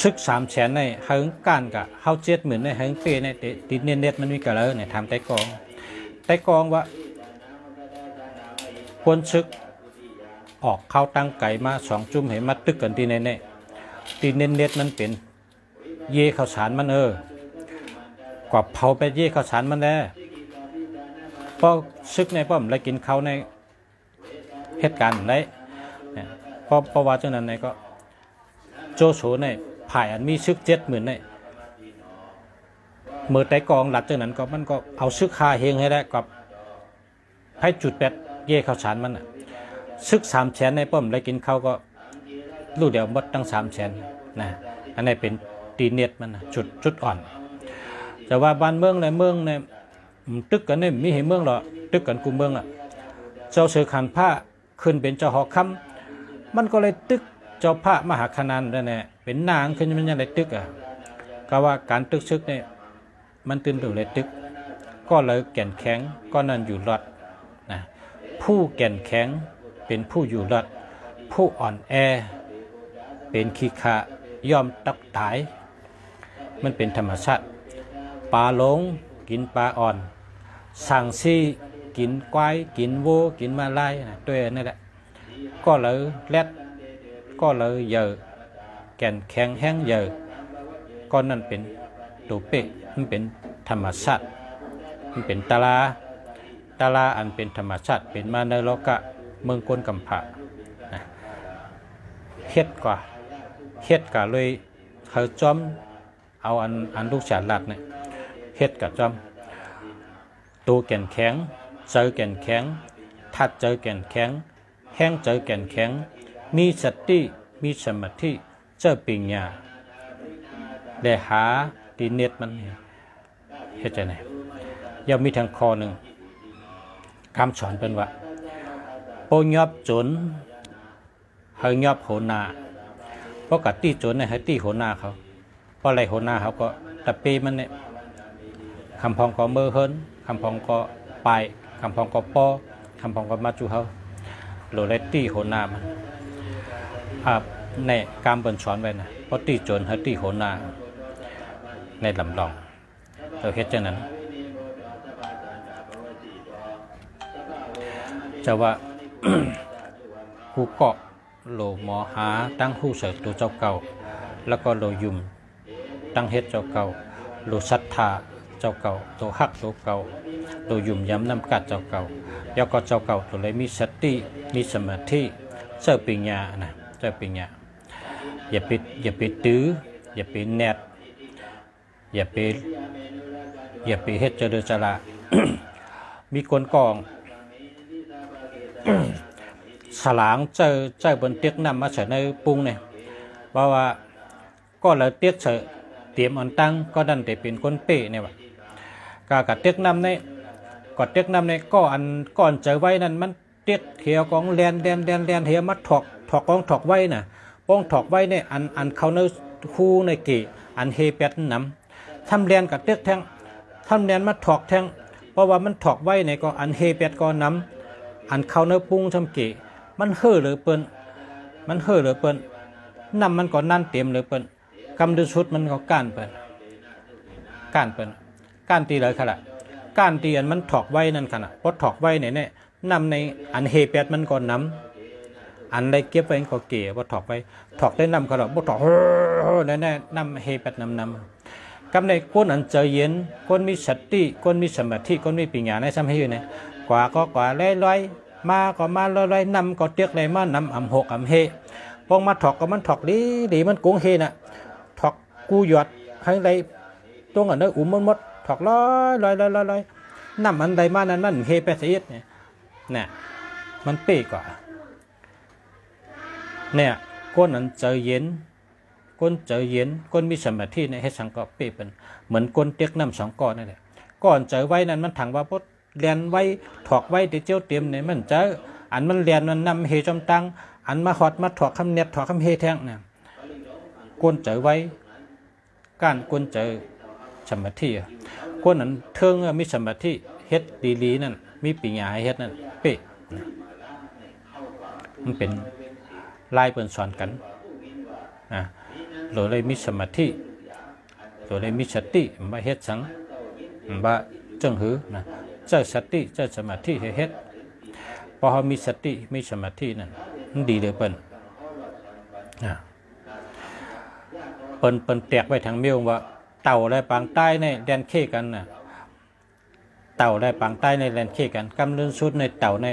ซึก300,000ในหึงการกะเข้า70,000ในหึงเป้ในตีเน็ตมันมีกันเลยเนี่ยถามไตกองว่าควรซึกออกเข้าตั้งไก่มา2 จุ่มให้มัดตึกกันตีในตีเน็ตมันเป็นเย่ข้าวสารมันกว่าเผาไปเย่ข้าวสารมันแล้วพอซึกในป้อมแล้วกินข้าวในเหตุการณ์ได้พอประวัตินั้นในก็โจโฉในผ่ายอันมีซึก70,000ในเมื่อไต่กองหลัดจากนั้นก็มันก็เอาซึกคาเฮงให้ได้กับให้จุด8เย่ข้าวสารมันซึก300,000ในป้อมแล้วกินข้าวก็ลูกเดียวหมดตั้ง300,000นะอันนี้เป็นตีเน็ตมันจุดอ่อนแต่ว่าบ้านเมืองในเมืองในตึกกันเนี่ยมีเห็นเมืองหรอตึกกันกูเมืองเจ้าเสือขันผ้าขึ้นเป็นเจ้าหอคำมันก็เลยตึกเจ้าพระมหาคณันนั่นแหละเป็นนางขึ้นมันยังได้ตึกก็ว่าการตึกซึกเนี่ยมันตื่นตัวเลยตึกก็เลยแก่นแข็งก็นั่นอยู่รอดนะผู้แก่นแข็งเป็นผู้อยู่รอดผู้อ่อนแอเป็นขี้ขะย่อมตักตายมันเป็นธรรมชาติปลาหลงกินปลาอ่อนสั่งซี่กินควายกินวัวกินมาลายตัวนั่นแหละก็เลยแรดก็เลยเยอะแก่นแข็งแห้งเยอะก็นั่นเป็นตัวเป๊ะมันเป็นธรรมชาติมันเป็นตาลาอันเป็นธรรมชาติเป็นมาในโลกะเมืองก้นกำผะเฮ็ดกว่าเลยเขาจอมเอาอันลูกฉลาดเนี่ยเฮ็ดกับจอมตัวแก่นแข็งเจอแก่นแข็งทัดเจอแก่นแข็งแห้งเจอแก่นแข็งมีสติมีสมาธิเจอปัญญาได้หาตีเน็ตมันเฮ็ดจังได๋ยังมีทางคอหนึ่งคำสอนเป็นว่าโปยอบจนเฮยอบโหนาเพราะกัดตีจนเนี่ยให้ตีโหนาเขาเพราะอะไรโหนาเขาก็ตะเปมันเนี่ยคำพองก็เมื่อเฮินคำพองก็ไปคำพองก็ปอคำพองก็มาจูเขาโหลเลยตีโหนามันในการบรรสอนไว้นะเพราะตีจนให้ตีโหนาในลำลองเราเฮ็ดจังนั้น จะว่า ผู้เกาะโลหมอหาตั้งผู้เสดตัวเจ้าเก่าแล้วก็โลยุ่มตั้งเฮ็ดเจ้าเก่าโลศรัทธาเจ้าเก่าตัวฮักตัวเก่าโลยุ่มย้ำน้ำกัดเจ้าเก่าแล้วก็เจ้าเก่าตัวเลยมีสติมีสมาธิเจ้าปัญญานะเจ้าปัญญาอย่าไปตื้ออย่าไปแนดอย่าไปเฮ็ดเจริญจระ มีคนกอง สลางเจอบนเตียกนำมาเฉยในปุงเนี่ยว่าก็เลยเตียกเฉยเตรียมอันตั้งก็ดันแต่เป็นคนเป้เนี่ยวะกับเตียกนำในก็เตียกนำในก็อันก่อนเจอไว้นั่นมันเตียกเขียวกองแลนเหียมัดถอกกองถอกไว้น่ะป้องถอกไว้เนี่ยอันเขาเนื้อคู่ในเกะอันเฮเป็ดน้ำทำแลนกับเตียกแทงทำแลนมัดถอกแทงเพราะว่ามันถอกไว้ในก็อันเฮเป็ดก็น้ำอันเขาเนื้อปุ้งทำเกะมันเห่อเลยเปิ้นน้ำมันก็นั่นเต็มเลยเปิ้นกำดูชุดมันก็ก้านเปิ้นก้านตีเลยขนาดก้านตีอันมันถอกไว้นั่นขนาดพอถอกไว้เนี่ยน้ำในอันเฮเป็ดมันก็น้ำอันใดเก็บไว้ก็เกะพอถอกไว้ถอกได้น้ำขนาดพอถอกแน่น้ำเฮเป็ดน้ำกำในคนอันใจเย็นคนมีสติคนมีสมาธิคนมีปัญญาในสมัยนี้กว่าก็กว่าลอยมาก็มาลอยนำก็เตียกเลยมานำหกเฮพองมาถอกก็มันถอกดีมันกุ้งเฮน่ะถอกกูหยอดให้ไรตัวอันนั้นมันมดถอกลอยนำอันใดมานั้นมันเฮไปเสียเนี่ยมันเป๊ะกว่าเนี่ยคนนั้นใจเย็นคนมีสมาธิในให้สังก็เป๊ะเป็นเหมือนคนเตียกน้ำสองก้อนนั่นแหละก่อนใจไว้นั้นมันถังว่าพดเรียนไว้ถอกไว้ที่เจ้าเตรียมเนี่ยมันเจออันมันเรียนมันนำเฮจอมตังอันมาหอดมาถอกคำเน็ตถอกคำเฮแทงเนี่ยกวนเจอไว้การกวนเจอสมาธิกวนนั้นเทิงมีสมาธิเฮ็ดดีๆนั่นมีปัญญาเฮ็ดนั่นเป๊ะมันเป็นลายเปิ่นสอนกันเราเลยมีสมาธิเราเลยมีสติมาเฮ็ดสังว่าจังหือนะเจ้าสติเจ้าสมาธิเฮ็ดพอเขามีสติมีสมาธินั่นมันดีเลยเปิ้นแตกไว้ทางเมียวว่าเต่าและปางใต้ในแดนเค้กันน่ะเต่าและปางใต้ในแดนเค้กันกำเนิดชุดในเต่าใน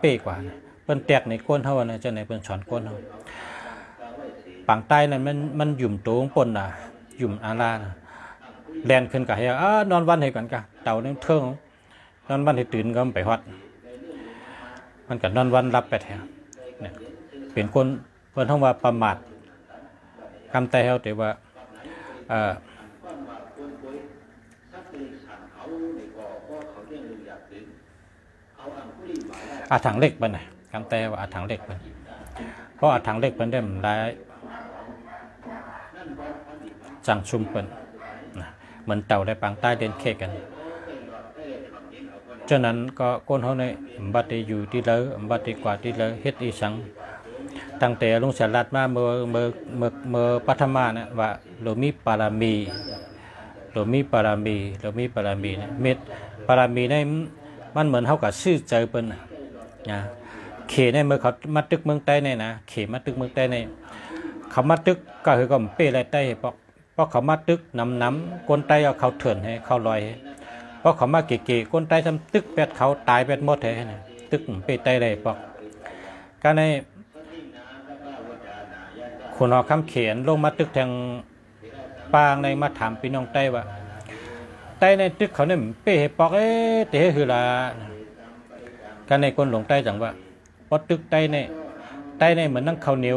เป้กว่าเปิ้นแตกในก้นเท่านะเจ้าในเปิ้นสอนก้นเท่าปางใต้นั่นมันหยุ่มตัวของปนน่ะหยุ่มอาลาน่ะแลนขึ้นกับเฮียนอนวันให้กันกะเต่าเนี่ยเทิงนอนวันให้ตื่นก็ไปฮอดมันกับนอนวันรับไปแถวเนี่ยเป็นคนเพิ่นท้องว่าประมาทคำแต่เฮาแต่ว่าอาถังเล็กไปหน่อยคำแต่ว่าอาถังเล็กไปเพราะอาถังเล็กเป็นได้มันได้จังชุมเป็นเหมือนเต่าได้ปางใต้เด่นเค้กันฉะนั้นก็คนเขาในบัดอยู่ที่เลอบัดกว่าที่เลอเฮ็ดอีสังตั้งแต่ลุงเสลัดมาเมื่อปัทมาเนี่ยว่าเรามีปารามีเนี่ยเม็ดปารามีเนี่ยมันเหมือนเขากับชื่อใจเป็นนะเขในเมื่อเขามาตึกเมืองใต้เนี่ยนะเขมาตึกเมืองใต้เนี่ยเขามาตึกก็คือก็เป้ไรใต้เพราะเขามาตึกน้ำคนใต้เอาเขาเถื่อนให้เขาลอยเพราะเขามาเก๋ๆคนใต้ทำตึกเป็ดเขาตายเป็ดหมดแท้เนี่ยตึกเป้ใต้เลยเพราะการในคนเอาคำเขียนลงมาตึกทางปางในมาถามพี่น้องใต้ว่าใต้ในตึกเขาเนี่ยเป้ปอกแต่คือละการในคนหลงใต้จังว่าพอตึกใต้ในเหมือนนั่งข้าวเหนียว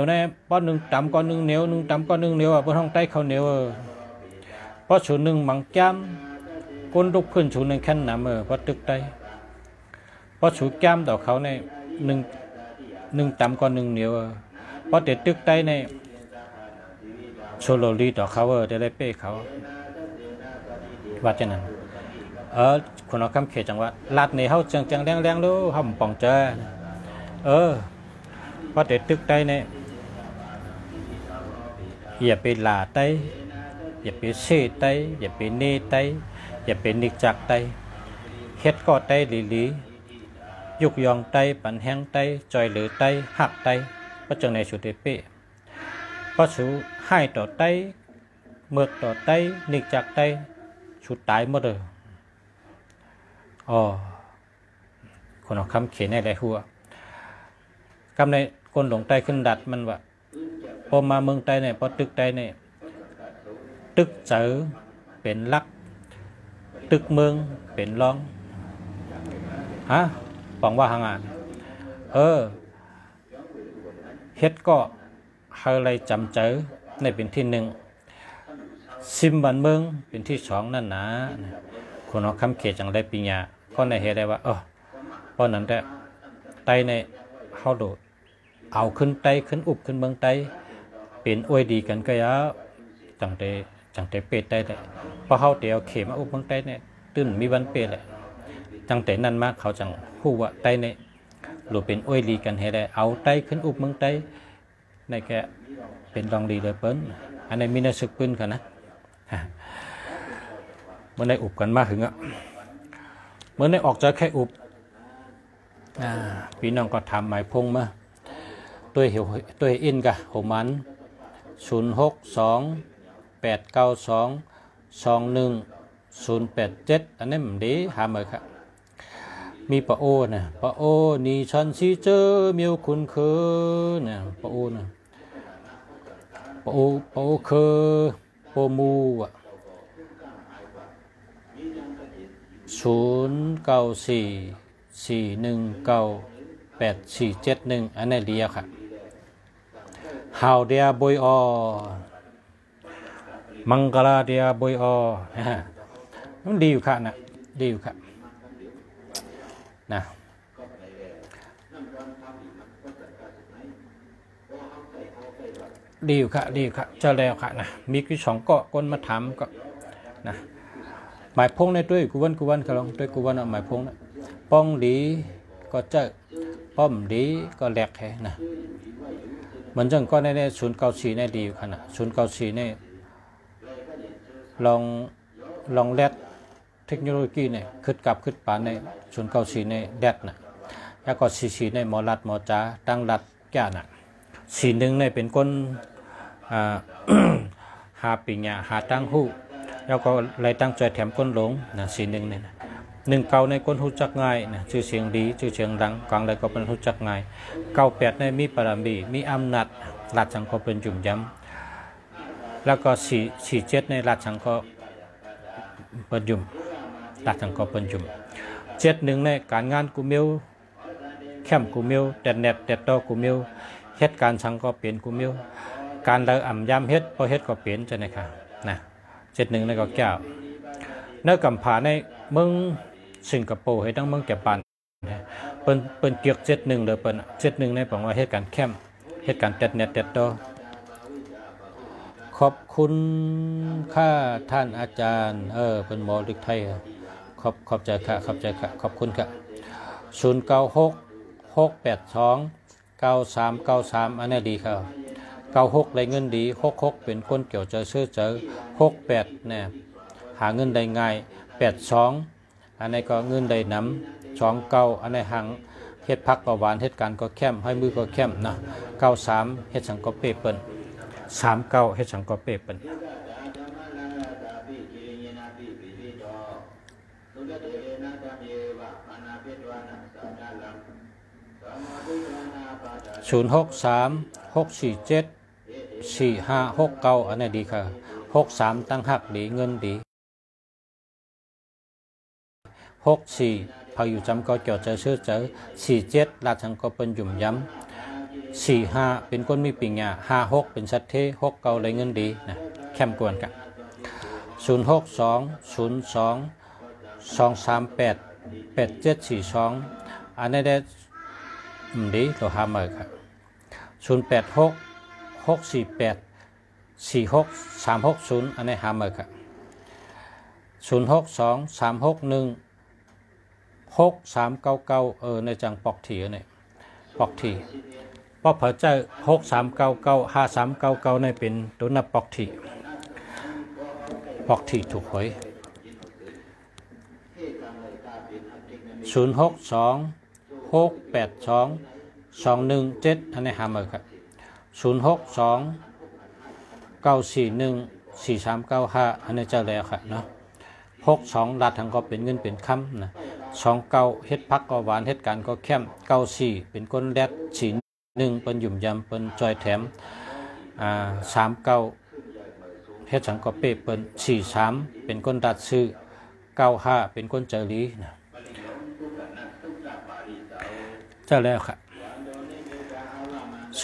เนี่ยพอหนึ่งตำก้อนหนึ่งเหนียวพอท้องใต้ข้าวเหนียวพอสูนหนึ่งมังจ้ำก้นลุกขึ้นสูนหนึ่งแค่น้ำพอตึกใต้พอสูจ้ำต่อเขาในหนึ่งตำก้อนหนึ่งเหนียวพอเด็ดตึกใต้ในโซโลลีต่อเขาได้เป้เขาว่าจะนั้นคนเอาคำเขตจังว่าลาดในเขาจังแรงรู้เขาป่องเจอพอเด็ดตึกใต้เนี่ยอย่าไปลาใต้อย่าไปเซ่ใต้อย่าไปเนใต้อย่าไปนิกจักใต้ เฮ็ดก็ไตหลียุกยองไตปันแห้งไตจอยหรือไตหักไตก็จังในสุดเป๊ะก็สูให้ต่อไตเมือกต่อไตนิกจากไตสุดตายหมดเลยคนเอาคำเขียนในไรหัวคำในคนหลงไตขึ้นดัดมันว่าพอมาเมืองไตเนี่ยพอตึกไตเนี่ยตึกเจอเป็นลักตึกเมืองเป็นร้องฮะฟังว่าหางานเฮ็ดก็อะไรจำเจอในเป็นที่หนึ่งซิมบันเมืองเป็นที่สองนั่นนะคนเอาคำเขียนจังได้ปีญาก็ในเหตุได้ว่าเพราะนั้นแต่ไตในเข้าโดดเอาขึ้นไตขึ้นอุบขึ้นเมืองไตเป็นอวยดีกันก็ยาจังเตเปไตเลยพอเขาเดี๋ยวเข็มมาอุบเมืองไตเนี่ยตื่นมีวันเปเลยจังเตนั่นมากเขาจังพูดว่าไตเนี่ยหรือเป็นอวยดีกันเหตุได้เอาไตขึ้นอุบเมืองไตในแกเป็นรองดีเลยเปิ้ลอันนี้มีในศึกปืนกันนะเมื่อได้อุบกันมาถึงเมื่อได้ออกจากแค่อุบพี่น้องก็ทำหมายพงมาตัวอินกะหัวมัน0628922187อันนี้มันดีหามาครับมีปะโอนะปะโอนี่ฉันสิเจอมีคุณคือนะปะโอนะปะโอคือโปมู0944198471อันนี้เดียวค่ะฮาวเดียบอยมังกลาเดียบอยมันดีอยู่ค่ะนะดีอยู่ค่ะนะดีอยู่ค่ะเจ้าแล้วค่ะนะมีกี่สองเกาะก้นมาถามก็นะหมายพงในด้วยกูวันก็ลองด้วยกูวันหมายพงนะป้องดีก็เจอป้อมดีก็แหลกแค่นะเหมือนจังก็ใน094ในดีอยู่ค่ะนะ094ในลองแลดเทคโนโลยีเนี่ยขึ้นป่าใน094ในแดดนะแล้วก็44ในหมอรัดหมอจ้าตั้งรัดแก่น่ะ41ในเป็นคนหาปิญญาหาตั้งหู้แล้วก็ไล่ตั้งใจแถมก้นหลงนะ41เนี่ยนะ19ในก้นหูจักง่ายนะชื่อเสียงดีชื่อเสียงดังกลางเลยก็เป็นหูจักง่าย98ในมีปรามีมีอำนาจรัฐสังก็เป็นจุ่มย้ำแล้วก็47ในรัฐสังก็เป็นจุ่มรัฐสังก็เป็นจุ่ม71ในการงานกูมิวแคมกูมิวแต่เน็ตแต่โตกูมิวเฮ็ดการสังก็เปลี่ยนกูมิวการเราอ่ำยำเฮ็ดพอเฮ็ดก็เปลี่ยนจะนะคะนะ71ในก็แก้วเนื้อกำผาในเมืองสิงคโปร์ให้ทั้งเมืองแก่ปันเปิ้นเกียก71เลยเปิ้น71ในบอกว่าเฮ็ดการแคมเฮ็ดการแต่เน็ตแต่โตขอบคุณค่าท่านอาจารย์เป็นหมอลึกไทยขอบใจค่ะขอบคุณค่ะ0966829393อันนี้ดีค่ะ96ได้เงินดี66เป็นคนเกี่ยวเจอ68เนี่ยหาเงินได้ง่าย82อันนี้ก็เงินได้น้ำ29อันนี้หังเฮ็ดพักก็หวานเฮ็ดการก็แคมให้มือก็แคมนะ93เฮ็ดสังก็เปเปิ้น39เฮ็ดสังก็เปเปิ้น0636474569อันนี้ดีค่ะ63ตั้งหักดีเงินดี64พาอยู่จำก็เกี่ยวเจอ47ราชังก็เป็นหยุ่มย้ำ45เป็นคนมีปิญญา56เป็นสัตเท69ได้เงินดีนะแคมกวนกัน0622388742อันนี้ได้ดีเราหามาครับ0866484630อันนี้หามาครับ0623616399ในจังปอกถี่เนี่ยปอกถี่พอเผอเจอ63995399ในเป็นตัวนับปอกถี่ถูกหวย 062 682 217อันนี้หาเมื่อครับ062 941 4395อันนี้เจ้าแล้วครับเนาะ62รัดทั้งก็เป็นเงินเป็นคำนะ29เฮ็ดพักก็หวานเฮ็ดการก็เข้ม94เป็นก้นแรดฉี1เป็นหยุ่มยำเป็นจอยแถม39เฮ็ดสังก็เปเป็น43เป็นก้นดัดซื้อ95เป็นก้นเจรีนะเจ้าแล้วครับ083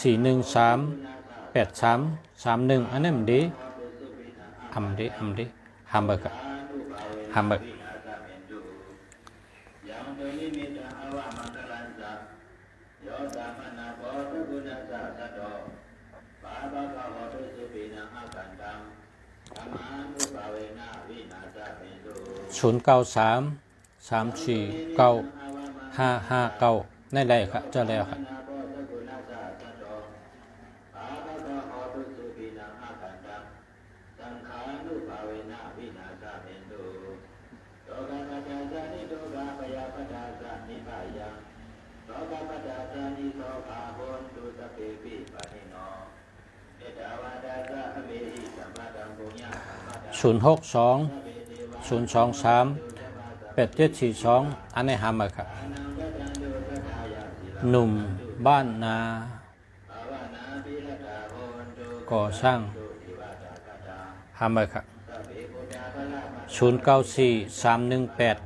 413 8331อันนี้มันดีทำดิทำเบอร์ทำเบอร์093 34 9559นั่นได้ครับเจ้าแล้วครับ062 023 8742อันนี้หามาครับหนุ่มบ้านนาก่อสร้างหามาครับ094 318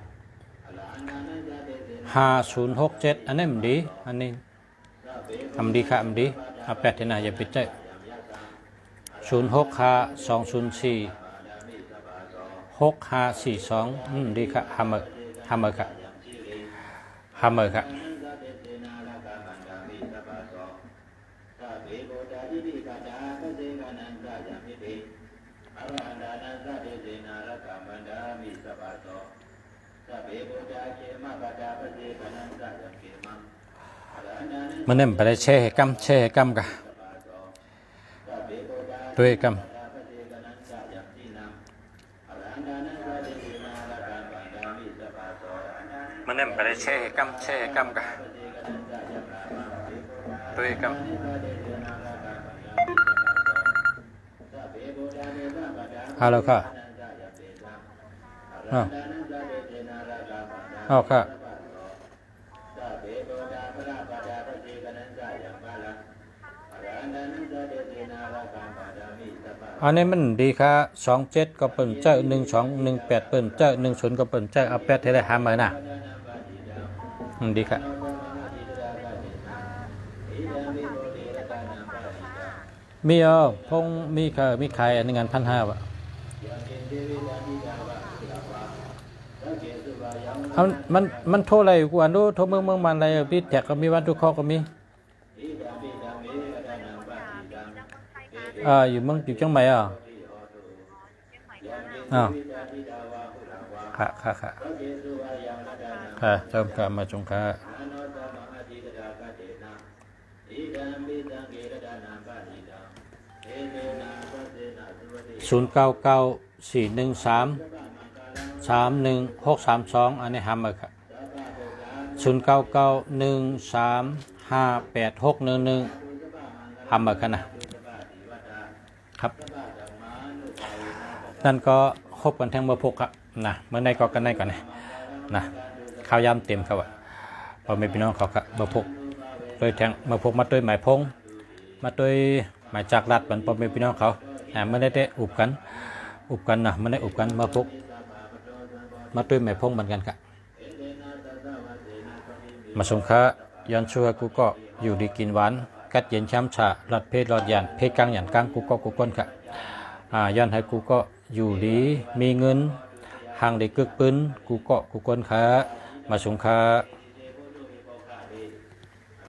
5067อันนี้มันดีอันนี้ทำดีค่ะมันดีเอา8ที่ไหนอย่าไปเจอ06 204 6542ดีค่ะฮัมเมอร์ค่ะฮัมเมอร์ค่ะมันเนี่ยไปได้แช่กำกันด้วยกำมันเนี่ยไปได้แช่กำกันด้วยกำฮัลโหลค่ะค่ะอันนี้มันดีค่ะ27ก็เปิ่นเจ้า1218เปิ่นเจ้า10ก็เปิ่นเจ้าเอา8ให้ได้หามาน่ะดีค่ะมีพงมีค่ะมีขายอันนี้งาน1,500ว่ะมันโทรอะไรกูอ่านดูโทรเมืองมันอะไรพี่แท็กก็มีวันทุกข้อก็มีอยู่เมืองอยู่เชียงใหม่ค่ะเติมค่ะมาจงค่ะ0994133163 อันนี้หามาครับ0991358611หามากันนะครับนั่นก็คบกันแทงมาพกครับนะเมื่อในก็กันในก่อนนะข้าวยำเต็มครับพอไม่พี่น้องเขาครับมาพกโดยแทงมาพกมาด้วยหมายพงมาด้วยหมายจากรัดเหมือนพอไม่พี่น้องเขาไม่ได้อุบกันนะไม่ได้อุบกันมาพกมาด้วยหมายพงเหมือนกันครับมาสงค้าย้อนชัวกูก็อยู่ดีกินหวานกัดเย็นช้ำฉะรัดเพศรอดยันเพศกลางหยันกลางกูก็กูก้นค่ะย้อนให้กูก็อยู่ดีมีเงินห่างได้กึกปืนกูก็กูก้นค่ะมาสงค้า